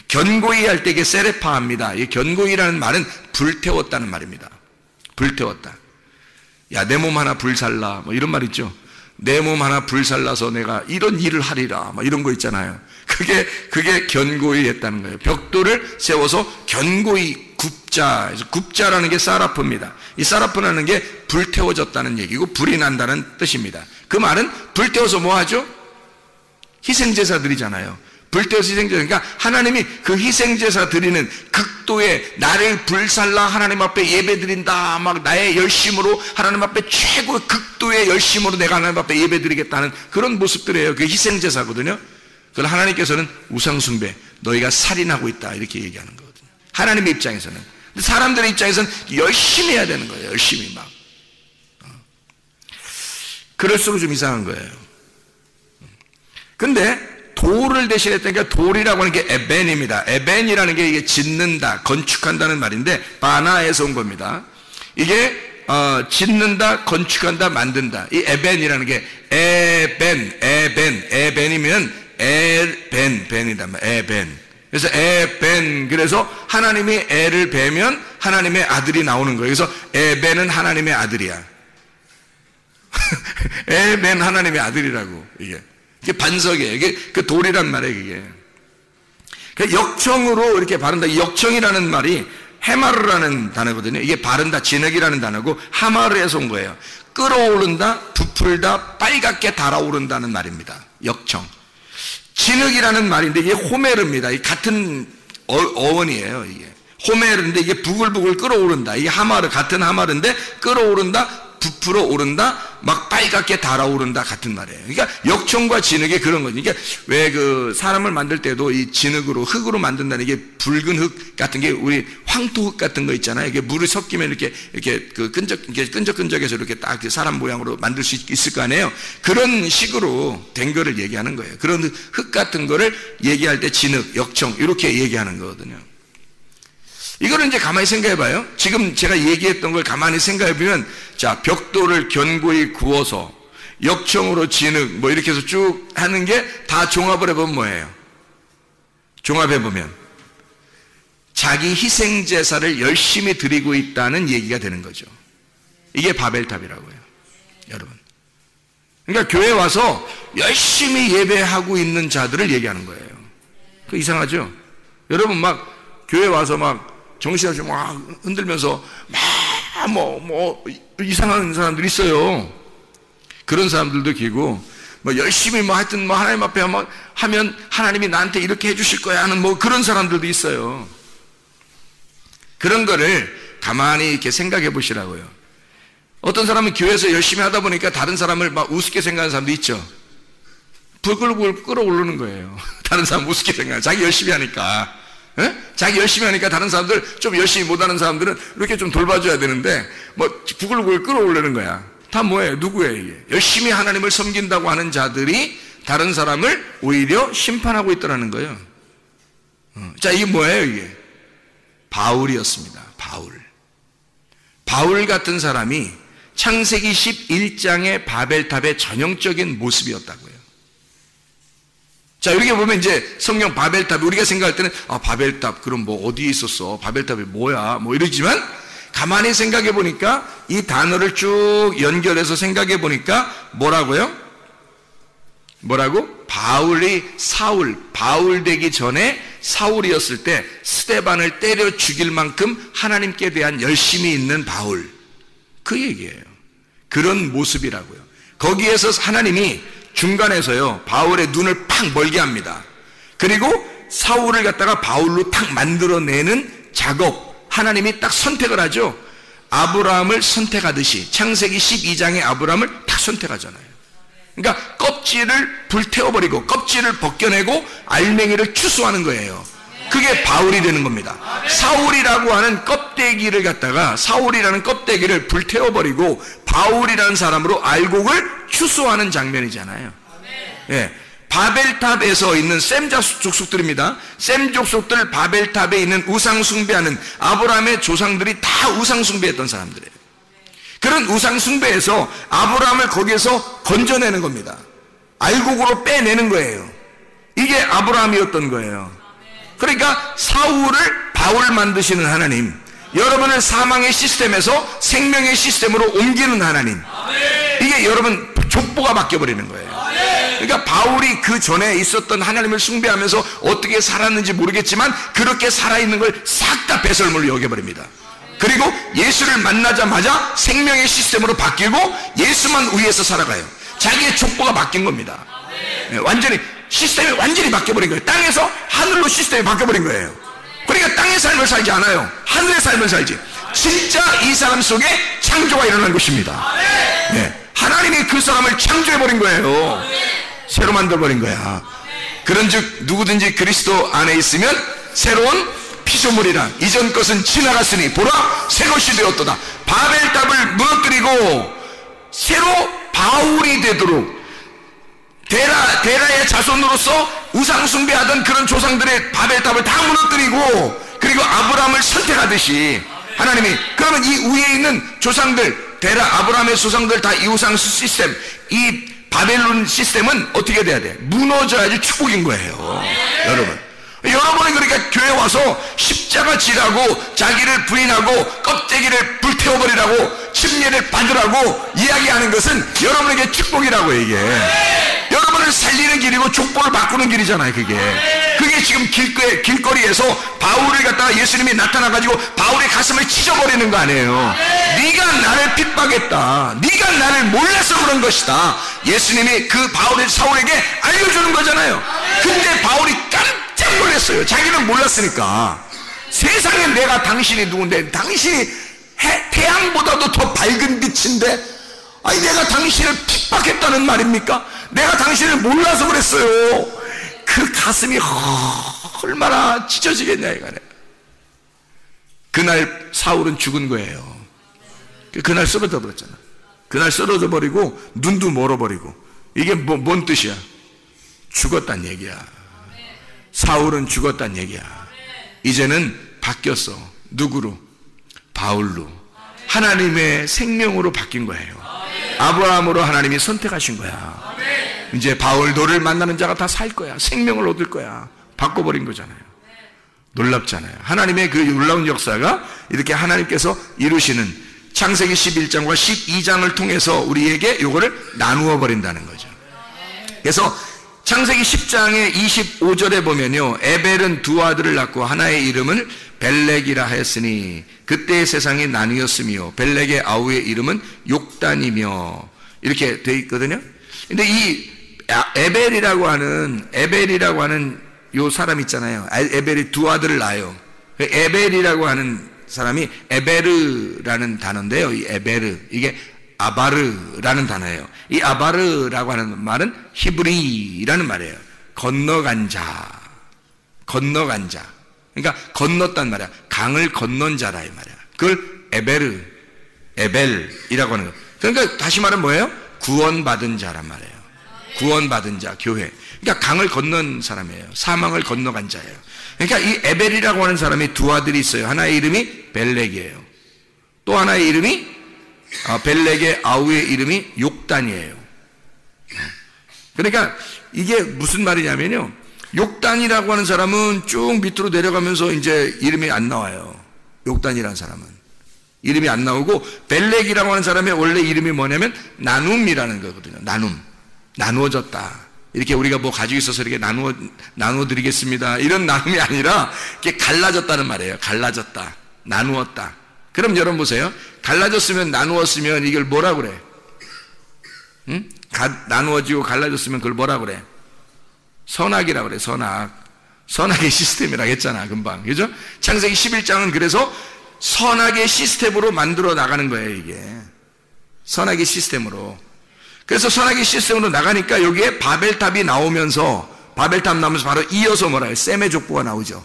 Speaker 2: 견고히 할 때 이게 세레파입니다. 이 견고히라는 말은 불태웠다는 말입니다. 불태웠다. 야, 내 몸 하나 불살라, 뭐 이런 말 있죠. 내 몸 하나 불살라서 내가 이런 일을 하리라, 뭐 이런 거 있잖아요. 그게 견고히 했다는 거예요. 벽돌을 세워서 견고히 굽자. 굽자라는 게 사라프입니다. 이 사라프라는 게 불태워졌다는 얘기고 불이 난다는 뜻입니다. 그 말은 불태워서 뭐 하죠? 희생제사 드리잖아요. 불태워서 희생제사. 그러니까 하나님이 그 희생제사 드리는 극도의 나를 불살라 하나님 앞에 예배 드린다, 막 나의 열심으로 하나님 앞에 최고 극도의 열심으로 내가 하나님 앞에 예배 드리겠다는 그런 모습들이에요. 그게 희생제사거든요. 그걸 하나님께서는 우상숭배, 너희가 살인하고 있다, 이렇게 얘기하는 거거든요. 하나님의 입장에서는. 근데 사람들의 입장에서는 열심히 해야 되는 거예요. 열심히 막. 그럴수록 좀 이상한 거예요. 근데 돌을 대신했다니까 돌이라고 하는 게 에벤입니다. 에벤이라는 게 이게 짓는다, 건축한다는 말인데 바나에서 온 겁니다. 이게 짓는다, 건축한다, 만든다. 이 에벤이라는 게 에벤이면 벤이다. 에벤. 그래서 에벤. 그래서 하나님이 애를 베면 하나님의 아들이 나오는 거예요. 그래서 에벤은 하나님의 아들이야. 에벤 하나님의 아들이라고. 이게 반석이에요. 이게 그 돌이란 말이에요. 이게. 역청으로 이렇게 바른다. 이 역청이라는 말이 헤마르라는 단어거든요. 이게 바른다, 진흙이라는 단어고 하마르에서 온 거예요. 끌어오른다, 부풀다, 빨갛게 달아오른다는 말입니다. 역청. 진흙이라는 말인데 이게 호메르입니다. 이 같은 어원이에요. 이게 호메르인데 이게 부글부글 끌어오른다. 이게 하마르, 같은 하마르인데 끌어오른다, 부풀어 오른다, 막 빨갛게 달아오른다 같은 말이에요. 그러니까 역청과 진흙이 그런 거죠. 그러니까 왜 그 사람을 만들 때도 이 진흙으로, 흙으로 만든다는 게 붉은 흙 같은 게 우리 황토흙 같은 거 있잖아요. 이게 물이 섞이면 이렇게 끈적끈적해서 이렇게 딱 사람 모양으로 만들 수 있을 거 아니에요. 그런 식으로 된 거를 얘기하는 거예요. 그런 흙 같은 거를 얘기할 때 진흙, 역청 이렇게 얘기하는 거거든요. 이거를 이제 가만히 생각해 봐요. 지금 제가 얘기했던 걸 가만히 생각해 보면, 자, 벽돌을 견고히 구워서 역청으로 진흙 뭐 이렇게 해서 쭉 하는 게 다 종합을 해보면 뭐예요? 종합해 보면 자기 희생 제사를 열심히 드리고 있다는 얘기가 되는 거죠. 이게 바벨탑이라고요, 여러분. 그러니까 교회 와서 열심히 예배하고 있는 자들을 얘기하는 거예요. 그 이상하죠? 여러분 막 교회 와서 막 정신없이 막 흔들면서 막 이상한 사람들이 있어요. 그런 사람들도 계고, 뭐 열심히 뭐 하여튼 뭐 하나님 앞에 하면 하나님이 나한테 이렇게 해주실 거야 하는 뭐 그런 사람들도 있어요. 그런 거를 가만히 이렇게 생각해 보시라고요. 어떤 사람은 교회에서 열심히 하다 보니까 다른 사람을 막 우습게 생각하는 사람도 있죠. 부글부글 끌어오르는 거예요. 다른 사람 우습게 생각하는, 자기 열심히 하니까. 자기 열심히 하니까 다른 사람들, 좀 열심히 못하는 사람들은 이렇게 좀 돌봐줘야 되는데 뭐 부글부글 끌어올리는 거야. 다 뭐예요? 누구예요 이게? 열심히 하나님을 섬긴다고 하는 자들이 다른 사람을 오히려 심판하고 있더라는 거예요. 자, 이게 뭐예요 이게? 바울이었습니다. 바울 같은 사람이 창세기 11장의 바벨탑의 전형적인 모습이었다고요. 자, 이렇게 보면 이제 성경 바벨탑, 우리가 생각할 때는 바벨탑 그럼 뭐 어디에 있었어? 바벨탑이 뭐야? 뭐 이러지만 가만히 생각해 보니까 이 단어를 쭉 연결해서 생각해 보니까 뭐라고요? 바울 되기 전에 사울이었을 때 스데반을 때려 죽일 만큼 하나님께 대한 열심이 있는 바울, 그 얘기예요. 그런 모습이라고요. 거기에서 하나님이 중간에서요 바울의 눈을 팍 멀게 합니다. 그리고 사울을 갖다가 바울로 탁 만들어내는 작업, 하나님이 딱 선택을 하죠. 아브라함을 선택하듯이 창세기 12장에 아브라함을 딱 선택하잖아요. 그러니까 껍질을 불태워버리고 껍질을 벗겨내고 알맹이를 추수하는 거예요. 그게 바울이 되는 겁니다. 사울이라고 하는 껍데기를 갖다가, 사울이라는 껍데기를 불태워버리고 바울이라는 사람으로 알곡을 추수하는 장면이잖아요. 예. 바벨탑에서 있는 셈 족속들입니다. 셈 족속들, 바벨탑에 있는 우상 숭배하는 아브라함의 조상들이 다 우상 숭배했던 사람들이에요. 그런 우상 숭배에서 아브라함을 거기에서 건져내는 겁니다. 알곡으로 빼내는 거예요. 이게 아브라함이었던 거예요. 그러니까 사울을 바울 만드시는 하나님, 여러분을 사망의 시스템에서 생명의 시스템으로 옮기는 하나님, 이게 여러분 족보가 바뀌어버리는 거예요. 그러니까 바울이 그 전에 있었던 하나님을 숭배하면서 어떻게 살았는지 모르겠지만 그렇게 살아있는 걸 싹 다 배설물로 여겨버립니다. 그리고 예수를 만나자마자 생명의 시스템으로 바뀌고 예수만 위에서 살아가요. 자기의 족보가 바뀐 겁니다. 완전히 시스템이 완전히 바뀌어버린 거예요. 땅에서 하늘로 시스템이 바뀌어버린 거예요. 그러니까 땅의 삶을 살지 않아요. 하늘의 삶을 살지. 진짜 이 사람 속에 창조가 일어난 것입니다. 네. 하나님이 그 사람을 창조해버린 거예요. 새로 만들어버린 거야. 그런즉 누구든지 그리스도 안에 있으면 새로운 피조물이라. 이전 것은 지나갔으니 보라 새 것이 되었도다. 바벨탑을 무너뜨리고 새로 바울이 되도록 데라의 자손으로서 우상 숭배하던 그런 조상들의 바벨탑을 다 무너뜨리고, 그리고 아브라함을 선택하듯이 하나님이, 그러면 이 위에 있는 조상들, 데라 아브라함의 조상들 다 이 우상 시스템, 이 바벨론 시스템은 어떻게 돼야 돼? 무너져야지 축복인 거예요. 여러분은 그러니까 교회 와서 십자가 지라고 자기를 부인하고 껍데기를 불태워버리라고 침례를 받으라고 이야기하는 것은 여러분에게 축복이라고. 이게 여러분을 살리는 길이고 족보를 바꾸는 길이잖아요. 그게 지금 길거리에서 바울을 갖다가 예수님이 나타나가지고 바울의 가슴을 찢어버리는 거 아니에요. 네가 나를 핍박했다, 네가 나를 몰라서 그런 것이다, 예수님이 그 바울의 사울에게 알려주는 거잖아요. 근데 바울이 깜짝 놀랐어요. 자기는 몰랐으니까. 세상에 내가 당신이 누군데, 당신이 태양보다도 더 밝은 빛인데, 아니 내가 당신을 핍박했다는 말입니까? 내가 당신을 몰라서 그랬어요. 그 가슴이 얼마나 찢어지겠냐 이거네. 그날 사울은 죽은 거예요. 그날 쓰러져 버렸잖아. 그날 쓰러져 버리고 눈도 멀어버리고. 이게 뭔 뜻이야? 죽었단 얘기야. 사울은 죽었단 얘기야. 이제는 바뀌었어. 누구로? 바울로. 하나님의 생명으로 바뀐 거예요. 아브라함으로 하나님이 선택하신 거야. 이제 바울 너를 만나는 자가 다 살 거야. 생명을 얻을 거야. 바꿔버린 거잖아요. 놀랍잖아요. 하나님의 그 놀라운 역사가 이렇게 하나님께서 이루시는 창세기 11장과 12장을 통해서 우리에게 이거를 나누어 버린다는 거죠. 그래서 창세기 10장의 25절에 보면요, 에벨은 두 아들을 낳고 하나의 이름을 벨렉이라 하였으니 그때의 세상이 나뉘었으며 벨렉의 아우의 이름은 욕단이며, 이렇게 되어 있거든요. 근데 이 에벨이라고 하는 요 사람 있잖아요. 에벨이 두 아들을 낳아요. 에벨이라고 하는 사람이 에베르라는 단어인데요. 이 에베르, 이게 아바르라는 단어예요. 이 아바르라고 하는 말은 히브리라는 말이에요. 건너간 자. 그러니까 그러니까 건넜단 말이야. 강을 건넌 자라 이 말이야. 그걸 에벨이라고 하는 거. 그러니까 다시 말하면 뭐예요? 구원받은 자란 말이에요. 구원받은 자, 교회. 그러니까 강을 건넌 사람이에요. 사망을 건너간 자예요. 그러니까 이 에벨이라고 하는 사람이 두 아들이 있어요. 하나의 이름이 벨렉이에요. 또 하나의 이름이 벨렉의 아우의 이름이 욕단이에요. 그러니까 이게 무슨 말이냐면요, 욕단이라고 하는 사람은 쭉 밑으로 내려가면서 이제 이름이 안 나와요. 욕단이라는 사람은 이름이 안 나오고, 벨렉이라고 하는 사람의 원래 이름이 뭐냐면 나눔이라는 거거든요. 나누어졌다. 이렇게 우리가 뭐 가지고 있어서 이렇게 나누어 드리겠습니다, 이런 나눔이 아니라 이렇게 갈라졌다는 말이에요. 갈라졌다, 나누었다. 그럼 여러분 보세요. 갈라졌으면, 나누었으면 이걸 뭐라 그래? 응? 나누어지고 갈라졌으면 그걸 뭐라 그래? 선악이라 그래. 선악의 시스템이라고 했잖아 금방, 그죠? 창세기 11장은 그래서 선악의 시스템으로 만들어 나가는 거예요. 이게 선악의 시스템으로. 그래서 선악의 시스템으로 나가니까 여기에 바벨탑이 나오면서 바로 이어서 뭐라 해요? 셈의 족보가 나오죠.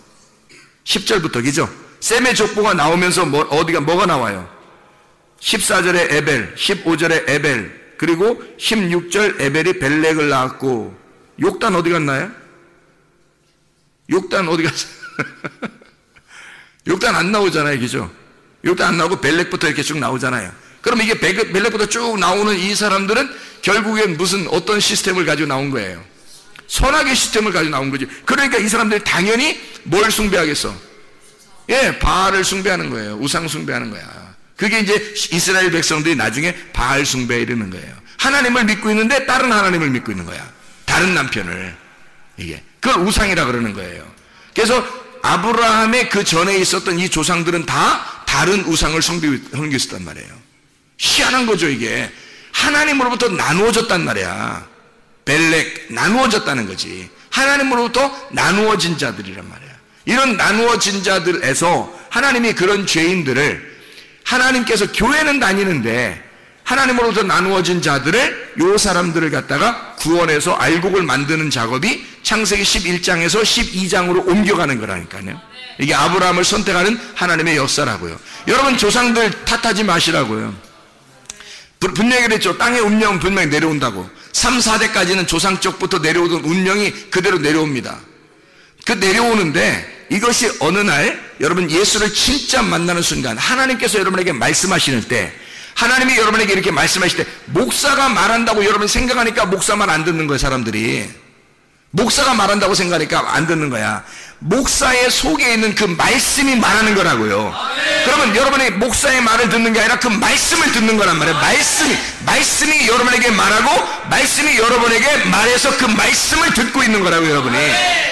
Speaker 2: 10절부터, 그죠? 셈의 족보가 나오면서 뭐가 나와요? 14절에 에벨, 15절에 에벨, 그리고 16절 에벨이 벨렉을 낳았고, 욕단 어디 갔나요? 욕단 어디 갔어요? 욕단 안 나오잖아요, 그죠? 욕단 안 나오고 벨렉부터 이렇게 쭉 나오잖아요. 그럼 이게 벨렉부터 쭉 나오는 이 사람들은 결국엔 어떤 시스템을 가지고 나온 거예요? 선악의 시스템을 가지고 나온 거지. 그러니까 이 사람들이 당연히 뭘 숭배하겠어? 예, 바알을 숭배하는 거예요. 우상 숭배하는 거야. 그게 이제 이스라엘 백성들이 나중에 바알 숭배에 이르는 거예요. 하나님을 믿고 있는데 다른 하나님을 믿고 있는 거야. 다른 남편을. 그걸 우상이라 그러는 거예요. 그래서 아브라함의 그 전에 있었던 이 조상들은 다 다른 우상을 섬기고 있었단 말이에요. 희한한 거죠, 이게. 하나님으로부터 나누어졌단 말이야. 벨렉, 나누어졌다는 거지. 하나님으로부터 나누어진 자들이란 말이야. 이런 나누어진 자들에서 하나님이 그런 죄인들을, 하나님께서 교회는 다니는데 하나님으로부터 나누어진 자들을, 요 사람들을 갖다가 구원해서 알곡을 만드는 작업이 창세기 11장에서 12장으로 옮겨가는 거라니까요. 이게 아브라함을 선택하는 하나님의 역사라고요. 여러분, 조상들 탓하지 마시라고요. 분명히 그랬죠. 땅의 운명은 분명히 내려온다고. 3, 4대까지는 조상 쪽부터 내려오던 운명이 그대로 내려옵니다. 그 내려오는데 이것이 어느 날 여러분 예수를 진짜 만나는 순간, 하나님께서 여러분에게 말씀하시는 때, 하나님이 여러분에게 이렇게 말씀하실 때, 목사가 말한다고 여러분 생각하니까 목사 말 안 듣는 거예요. 사람들이 목사가 말한다고 생각하니까 안 듣는 거야. 목사의 속에 있는 그 말씀이 말하는 거라고요. 그러면 여러분이 목사의 말을 듣는 게 아니라 그 말씀을 듣는 거란 말이에요. 말씀이 여러분에게 말하고, 말씀이 여러분에게 말해서 그 말씀을 듣고 있는 거라고요, 여러분이.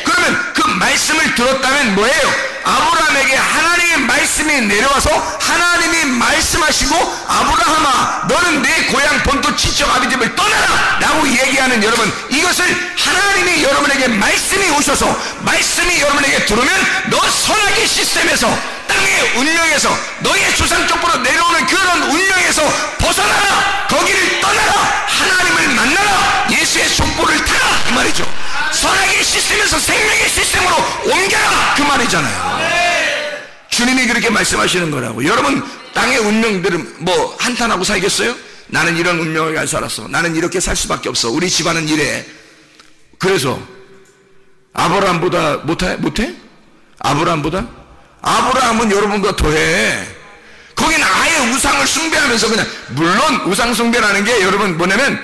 Speaker 2: 그러면 그 말씀을 들었다면 뭐예요? 아브라함에게 하나님의 말씀이 내려와서 하나님이 말씀하시고, 아브라함아, 너는 내 고향 본토 친척 아비집을 떠나라 라고 얘기하는, 여러분, 이것을 하나님이 여러분에게 말씀이 오셔서 말씀이 여러분에게 들으면 너 선악의 시스템에서, 땅의 운명에서, 너의 조상 쪽으로 내려오는 그런 운명에서 벗어나라, 거기를 떠나라, 하나님을 만나라, 예수의 족보를 타라, 그 말이죠. 선악의 시스템에서 생명의 시스템으로 옮겨라, 그 말이잖아요. 주님이 그렇게 말씀하시는 거라고. 여러분, 땅의 운명들은 뭐 한탄하고 살겠어요? 나는 이런 운명을 가지고 살았어, 나는 이렇게 살 수밖에 없어, 우리 집안은 이래. 그래서 아브라함보다 못해? 아브라함은 여러분보다 더해. 거기는 아예 우상을 숭배하면서, 그냥, 물론 우상 숭배라는 게 여러분 뭐냐면,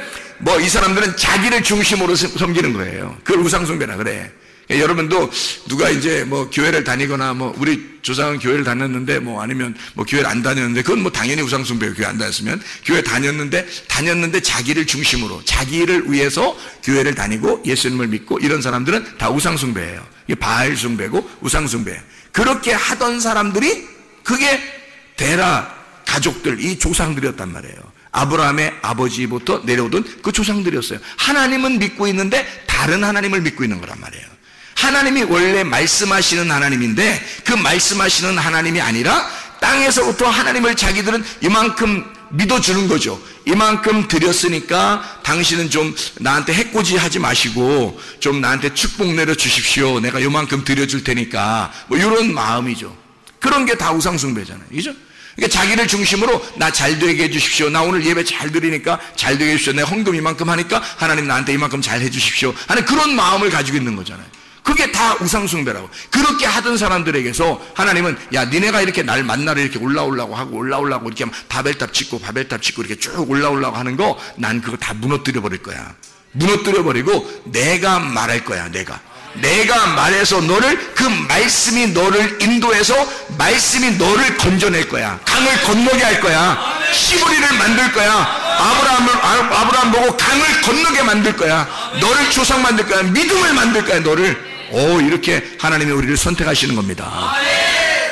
Speaker 2: 이 사람들은 자기를 중심으로 섬기는 거예요. 그걸 우상 숭배라 그래. 여러분도 누가 이제 교회를 다니거나 우리 조상은 교회를 다녔는데 아니면 교회를 안 다녔는데, 그건 당연히 우상 숭배예요. 교회 안 다녔으면. 교회 다녔는데 자기를 중심으로, 자기를 위해서 교회를 다니고 예수님을 믿고 이런 사람들은 다 우상 숭배예요. 이게 바알 숭배고 우상 숭배예요. 그렇게 하던 사람들이 그게 데라 가족들, 이 조상들이었단 말이에요. 아브라함의 아버지부터 내려오던 그 조상들이었어요. 하나님은 믿고 있는데 다른 하나님을 믿고 있는 거란 말이에요. 하나님이 원래 말씀하시는 하나님인데 그 말씀하시는 하나님이 아니라 땅에서부터 하나님을 자기들은 이만큼 믿어주는 거죠. 이만큼 드렸으니까 당신은 좀 나한테 해코지 하지 마시고 좀 나한테 축복 내려주십시오. 내가 요만큼 드려줄 테니까. 뭐 이런 마음이죠. 그런 게 다 우상숭배잖아요. 그죠? 그러니까 자기를 중심으로 나 잘 되게 해주십시오. 나 오늘 예배 잘 드리니까 잘 되게 해주십시오. 내가 헌금 이만큼 하니까 하나님 나한테 이만큼 잘 해주십시오 하는 그런 마음을 가지고 있는 거잖아요. 그게 다 우상숭배라고. 그렇게 하던 사람들에게서 하나님은 야 니네가 이렇게 날 만나러 이렇게 올라오려고 하고 올라오려고 이렇게 바벨탑 짓고 이렇게 쭉 올라오려고 하는 거 난 그거 다 무너뜨려 버릴 거야. 무너뜨려 버리고 내가 말할 거야. 내가 말해서 너를, 그 말씀이 너를 인도해서 말씀이 너를 건져낼 거야. 강을 건너게 할 거야. 시브리를 만들 거야. 아브라함 보고 강을 건너게 만들 거야. 너를 조상 만들 거야. 믿음을 만들 거야. 너를. 이렇게 하나님이 우리를 선택하시는 겁니다.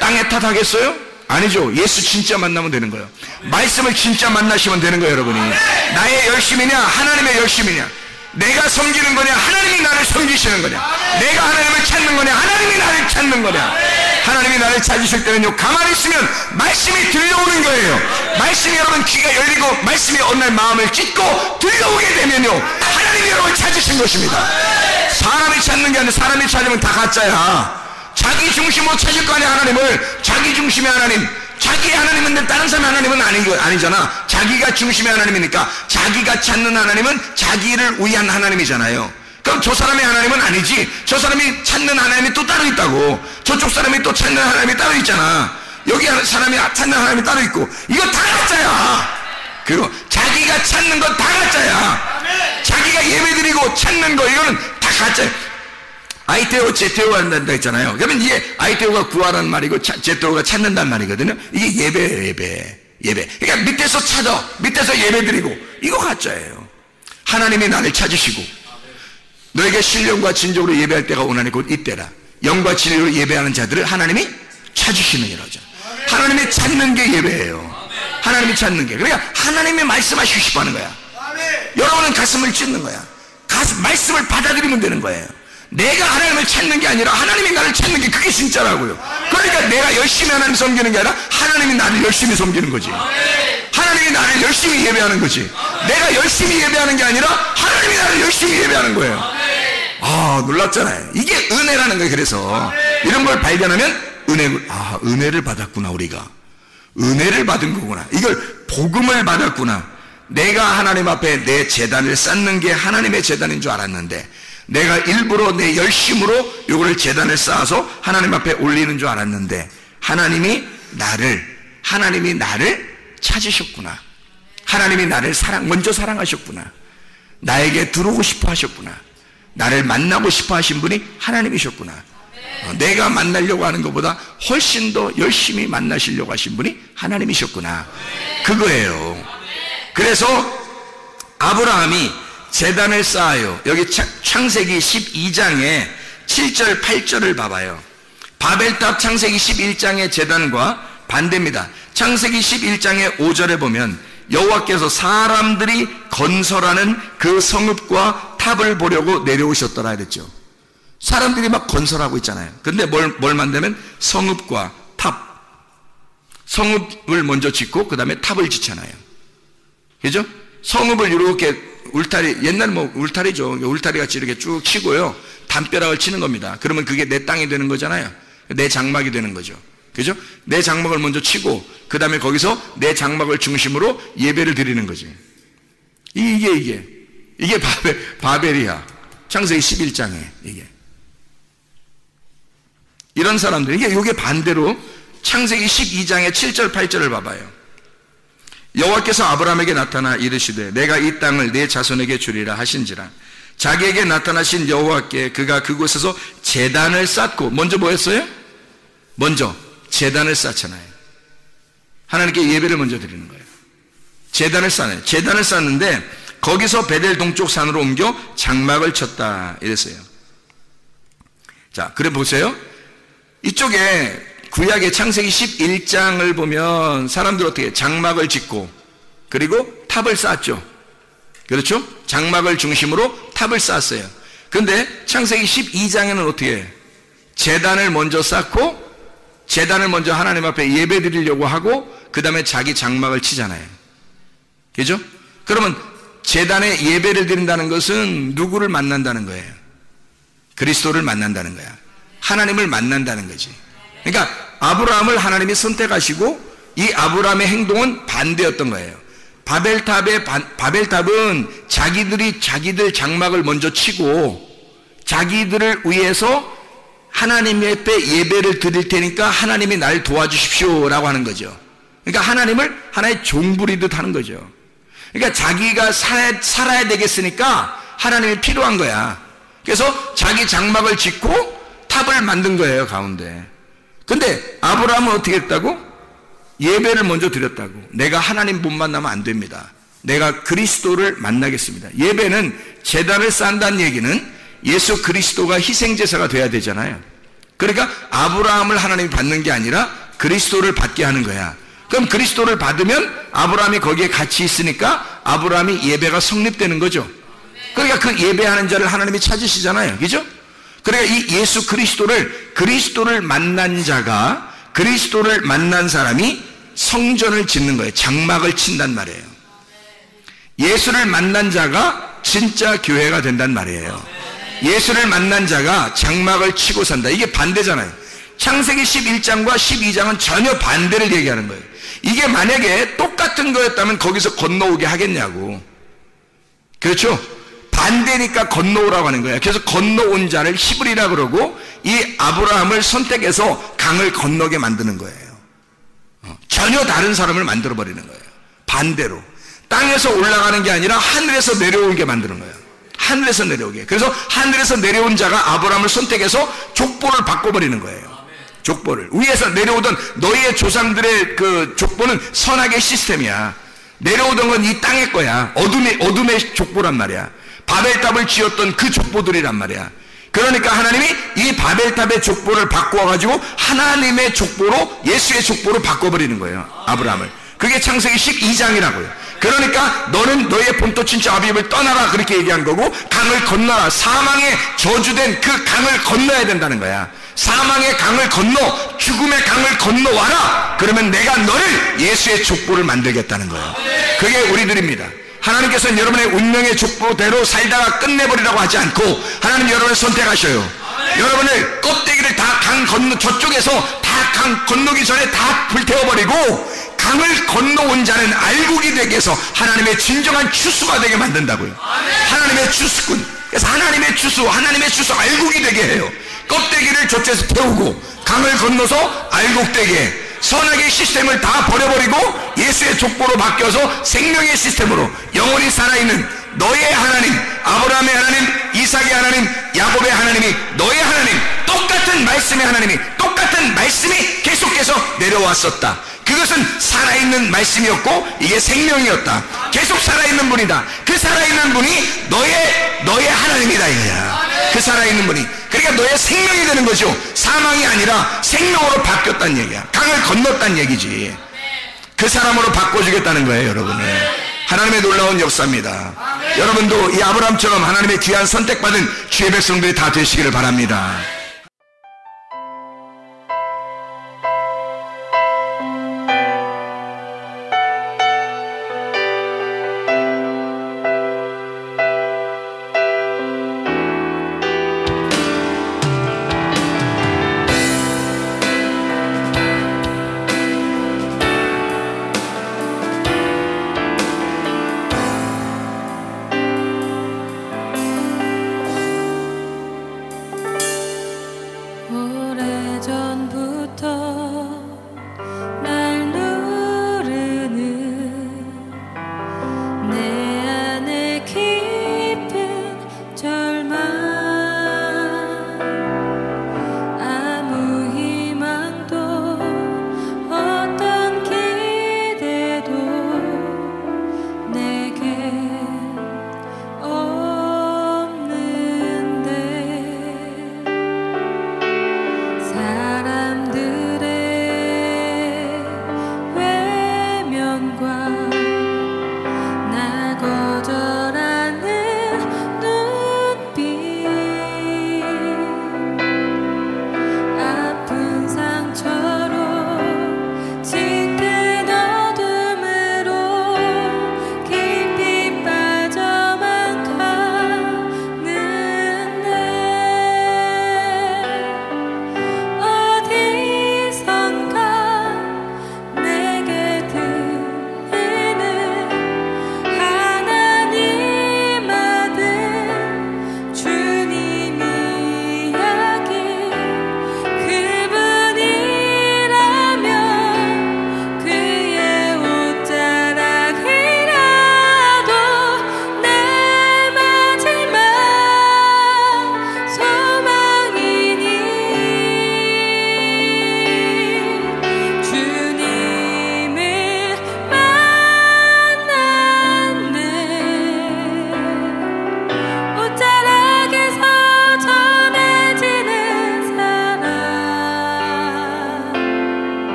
Speaker 2: 땅의 탓 하겠어요? 아니죠. 예수 진짜 만나면 되는 거예요. 말씀을 진짜 만나시면 되는 거예요. 여러분이 나의 열심이냐 하나님의 열심이냐, 내가 섬기는 거냐 하나님이 나를 섬기시는 거냐, 내가 하나님을 찾는 거냐 하나님이 나를 찾는 거냐. 하나님이 나를 찾으실 때는요, 가만히 있으면 말씀이 들려오는 거예요. 말씀이 여러분 귀가 열리고 말씀이 어느 날 마음을 찢고 들려오게 되면요, 하나님이 여러분을 찾으신 것입니다. 사람이 찾는 게 아니라 사람이 찾으면 다 가짜야. 자기 중심으로 찾을 거 아니야. 하나님을 자기 중심의 하나님, 자기 하나님인데 다른 사람의 하나님은 아니잖아. 자기가 중심의 하나님이니까 자기가 찾는 하나님은 자기를 위한 하나님이잖아요. 그럼 저 사람의 하나님은 아니지. 저 사람이 찾는 하나님이 또 따로 있다고. 저쪽 사람이 또 찾는 하나님이 따로 있잖아. 여기 사람이 찾는 하나님이 따로 있고. 이거 다 가짜야. 그리고 자기가 찾는 건 다 가짜야. 자기가 예배드리고 찾는 거 이거는 다 가짜야. 아이테오 제테오가 한다 했잖아요. 그러면 이게 아이테오가 구하라는 말이고 제테오가 찾는다는 말이거든요. 이게 예배예요. 예배. 그러니까 밑에서 찾아, 밑에서 예배드리고, 이거 가짜예요. 하나님이 나를 찾으시고 너에게 신령과 진정으로 예배할 때가 오나니 곧 이때라. 영과 진리로 예배하는 자들을 하나님이 찾으시는 이라죠. 하나님이 찾는 게 예배예요. 하나님이 찾는 게. 그러니까 하나님이 말씀하시고 싶어 하는 거야. 여러분은 가슴을 찢는 거야. 말씀을 받아들이면 되는 거예요. 내가 하나님을 찾는 게 아니라 하나님이 나를 찾는 게, 그게 진짜라고요. 그러니까 내가 열심히 하나님 섬기는 게 아니라 하나님이 나를 열심히 섬기는 거지. 하나님이 나를 열심히 예배하는 거지. 내가 열심히 예배하는 게 아니라 하나님이 나를 열심히 예배하는 거예요. 놀랍잖아요. 이게 은혜라는 거예요. 그래서 이런 걸 발견하면 은혜를 받았구나. 우리가 은혜를 받은 거구나. 이걸 복음을 받았구나. 내가 하나님 앞에 내 제단을 쌓는 게 하나님의 제단인 줄 알았는데, 내가 일부러 내 열심으로 요거를 제단을 쌓아서 하나님 앞에 올리는 줄 알았는데, 하나님이 나를 찾으셨구나. 하나님이 나를 먼저 사랑하셨구나. 나에게 들어오고 싶어 하셨구나. 나를 만나고 싶어 하신 분이 하나님이셨구나. 내가 만나려고 하는 것보다 훨씬 더 열심히 만나시려고 하신 분이 하나님이셨구나. 그거예요. 그래서 아브라함이 제단을 쌓아요. 여기 창세기 12장에 7절 8절을 봐봐요. 바벨탑 창세기 11장의 제단과 반대입니다. 창세기 11장의 5절에 보면 여호와께서 사람들이 건설하는 그 성읍과 탑을 보려고 내려오셨더라 그랬죠. 사람들이 막 건설하고 있잖아요. 근데 뭘 만들면 성읍과 탑, 성읍을 먼저 짓고 그 다음에 탑을 짓잖아요. 그죠? 성읍을 이렇게 울타리, 옛날 울타리죠. 울타리 같이 이렇게 쭉 치고요, 담벼락을 치는 겁니다. 그러면 그게 내 땅이 되는 거잖아요. 내 장막이 되는 거죠. 그죠? 내 장막을 먼저 치고 그 다음에 거기서 내 장막을 중심으로 예배를 드리는 거지. 이게 바벨이야. 창세기 11장에 이게. 이런 사람들, 이게 반대로 창세기 12장의 7절 8절을 봐봐요. 여호와께서 아브라함에게 나타나 이르시되 내가 이 땅을 내 자손에게 주리라 하신지라. 자기에게 나타나신 여호와께 그가 그곳에서 제단을 쌓고, 먼저 뭐 했어요? 먼저 제단을 쌓잖아요. 하나님께 예배를 먼저 드리는 거예요. 제단을 쌓아요. 제단을 쌓는데 거기서 베델 동쪽 산으로 옮겨 장막을 쳤다 이랬어요. 자, 그래 보세요. 이쪽에 구약의 창세기 11장을 보면 사람들 어떻게 장막을 짓고 그리고 탑을 쌓았죠. 그렇죠? 장막을 중심으로 탑을 쌓았어요. 근데 창세기 12장에는 어떻게 해요? 제단을 먼저 쌓고, 제단을 먼저 하나님 앞에 예배 드리려고 하고 그 다음에 자기 장막을 치잖아요. 그죠? 그러면 제단에 예배를 드린다는 것은 누구를 만난다는 거예요? 그리스도를 만난다는 거야. 하나님을 만난다는 거지. 그러니까 아브라함을 하나님이 선택하시고 이 아브라함의 행동은 반대였던 거예요. 바벨탑은 자기들 장막을 먼저 치고 자기들을 위해서 하나님 앞에 예배를 드릴 테니까 하나님이 날 도와주십시오 라고 하는 거죠. 그러니까 하나님을 하나의 종부리듯 하는 거죠. 그러니까 자기가 살아야 되겠으니까 하나님이 필요한 거야. 그래서 자기 장막을 짓고 탑을 만든 거예요, 가운데. 근데 아브라함은 어떻게 했다고? 예배를 먼저 드렸다고. 내가 하나님 못 만나면 안 됩니다. 내가 그리스도를 만나겠습니다. 예배는 제단을 쌓는다는 얘기는 예수 그리스도가 희생제사가 돼야 되잖아요. 그러니까 아브라함을 하나님이 받는 게 아니라 그리스도를 받게 하는 거야. 그럼 그리스도를 받으면 아브라함이 거기에 같이 있으니까 아브라함이 예배가 성립되는 거죠. 그러니까 그 예배하는 자를 하나님이 찾으시잖아요. 그죠? 그러니까 이 예수 그리스도를 만난 자가, 그리스도를 만난 사람이 성전을 짓는 거예요. 장막을 친단 말이에요. 예수를 만난 자가 진짜 교회가 된단 말이에요. 예수를 만난 자가 장막을 치고 산다. 이게 반대잖아요. 창세기 11장과 12장은 전혀 반대를 얘기하는 거예요. 이게 만약에 똑같은 거였다면 거기서 건너오게 하겠냐고. 그렇죠? 반대니까 건너오라고 하는 거예요. 그래서 건너온 자를 히브리라 그러고 이 아브라함을 선택해서 강을 건너게 만드는 거예요. 전혀 다른 사람을 만들어버리는 거예요. 반대로. 땅에서 올라가는 게 아니라 하늘에서 내려오게 만드는 거예요. 하늘에서 내려오게. 그래서 하늘에서 내려온 자가 아브라함을 선택해서 족보를 바꿔버리는 거예요. 족보를. 위에서 내려오던 너희의 조상들의 그 족보는 선악의 시스템이야. 내려오던 건 이 땅의 거야. 어둠의 족보란 말이야. 바벨탑을 지었던 그 족보들이란 말이야. 그러니까 하나님이 이 바벨탑의 족보를 바꾸어가지고 하나님의 족보로, 예수의 족보로 바꿔버리는 거예요. 아브라함을. 그게 창세기 12장이라고요. 그러니까 너는 너의 본토 친척 아비집을 떠나라 그렇게 얘기한 거고, 강을 건너라. 사망의 저주된 그 강을 건너야 된다는 거야. 사망의 강을 건너, 죽음의 강을 건너와라. 그러면 내가 너를 예수의 족보를 만들겠다는 거예요. 그게 우리들입니다. 하나님께서는 여러분의 운명의 족보대로 살다가 끝내버리라고 하지 않고 하나님 여러분을 선택하셔요. 여러분을 껍데기를 다 강 건너, 저쪽에서 다 강 건너기 전에 다 불태워버리고 강을 건너온 자는 알곡이 되게 해서 하나님의 진정한 추수가 되게 만든다고요. 하나님의 추수꾼. 그래서 하나님의 추수 알곡이 되게 해요. 껍데기를 저쪽에서 태우고 강을 건너서 알곡되게, 선악의 시스템을 다 버려버리고 예수의 족보로 바뀌어서 생명의 시스템으로 영원히 살아있는 너의 하나님, 아브라함의 하나님, 이삭의 하나님, 야곱의 하나님이 너의 하나님, 똑같은 말씀의 하나님이, 똑같은 말씀이 계속해서 내려왔었다. 그것은 살아있는 말씀이었고 이게 생명이었다. 계속 살아있는 분이다. 그 살아있는 분이 너의 하나님이다 이거야. 그 살아있는 분이. 그러니까 너의 생명이 되는 거죠. 사망이 아니라 생명으로 바뀌었다는 얘기야. 강을 건넜다는 얘기지. 그 사람으로 바꿔주겠다는 거예요, 여러분을. 하나님의 놀라운 역사입니다. 여러분도 이 아브라함처럼 하나님의 귀한 선택받은 주의 백성들이 다 되시기를 바랍니다.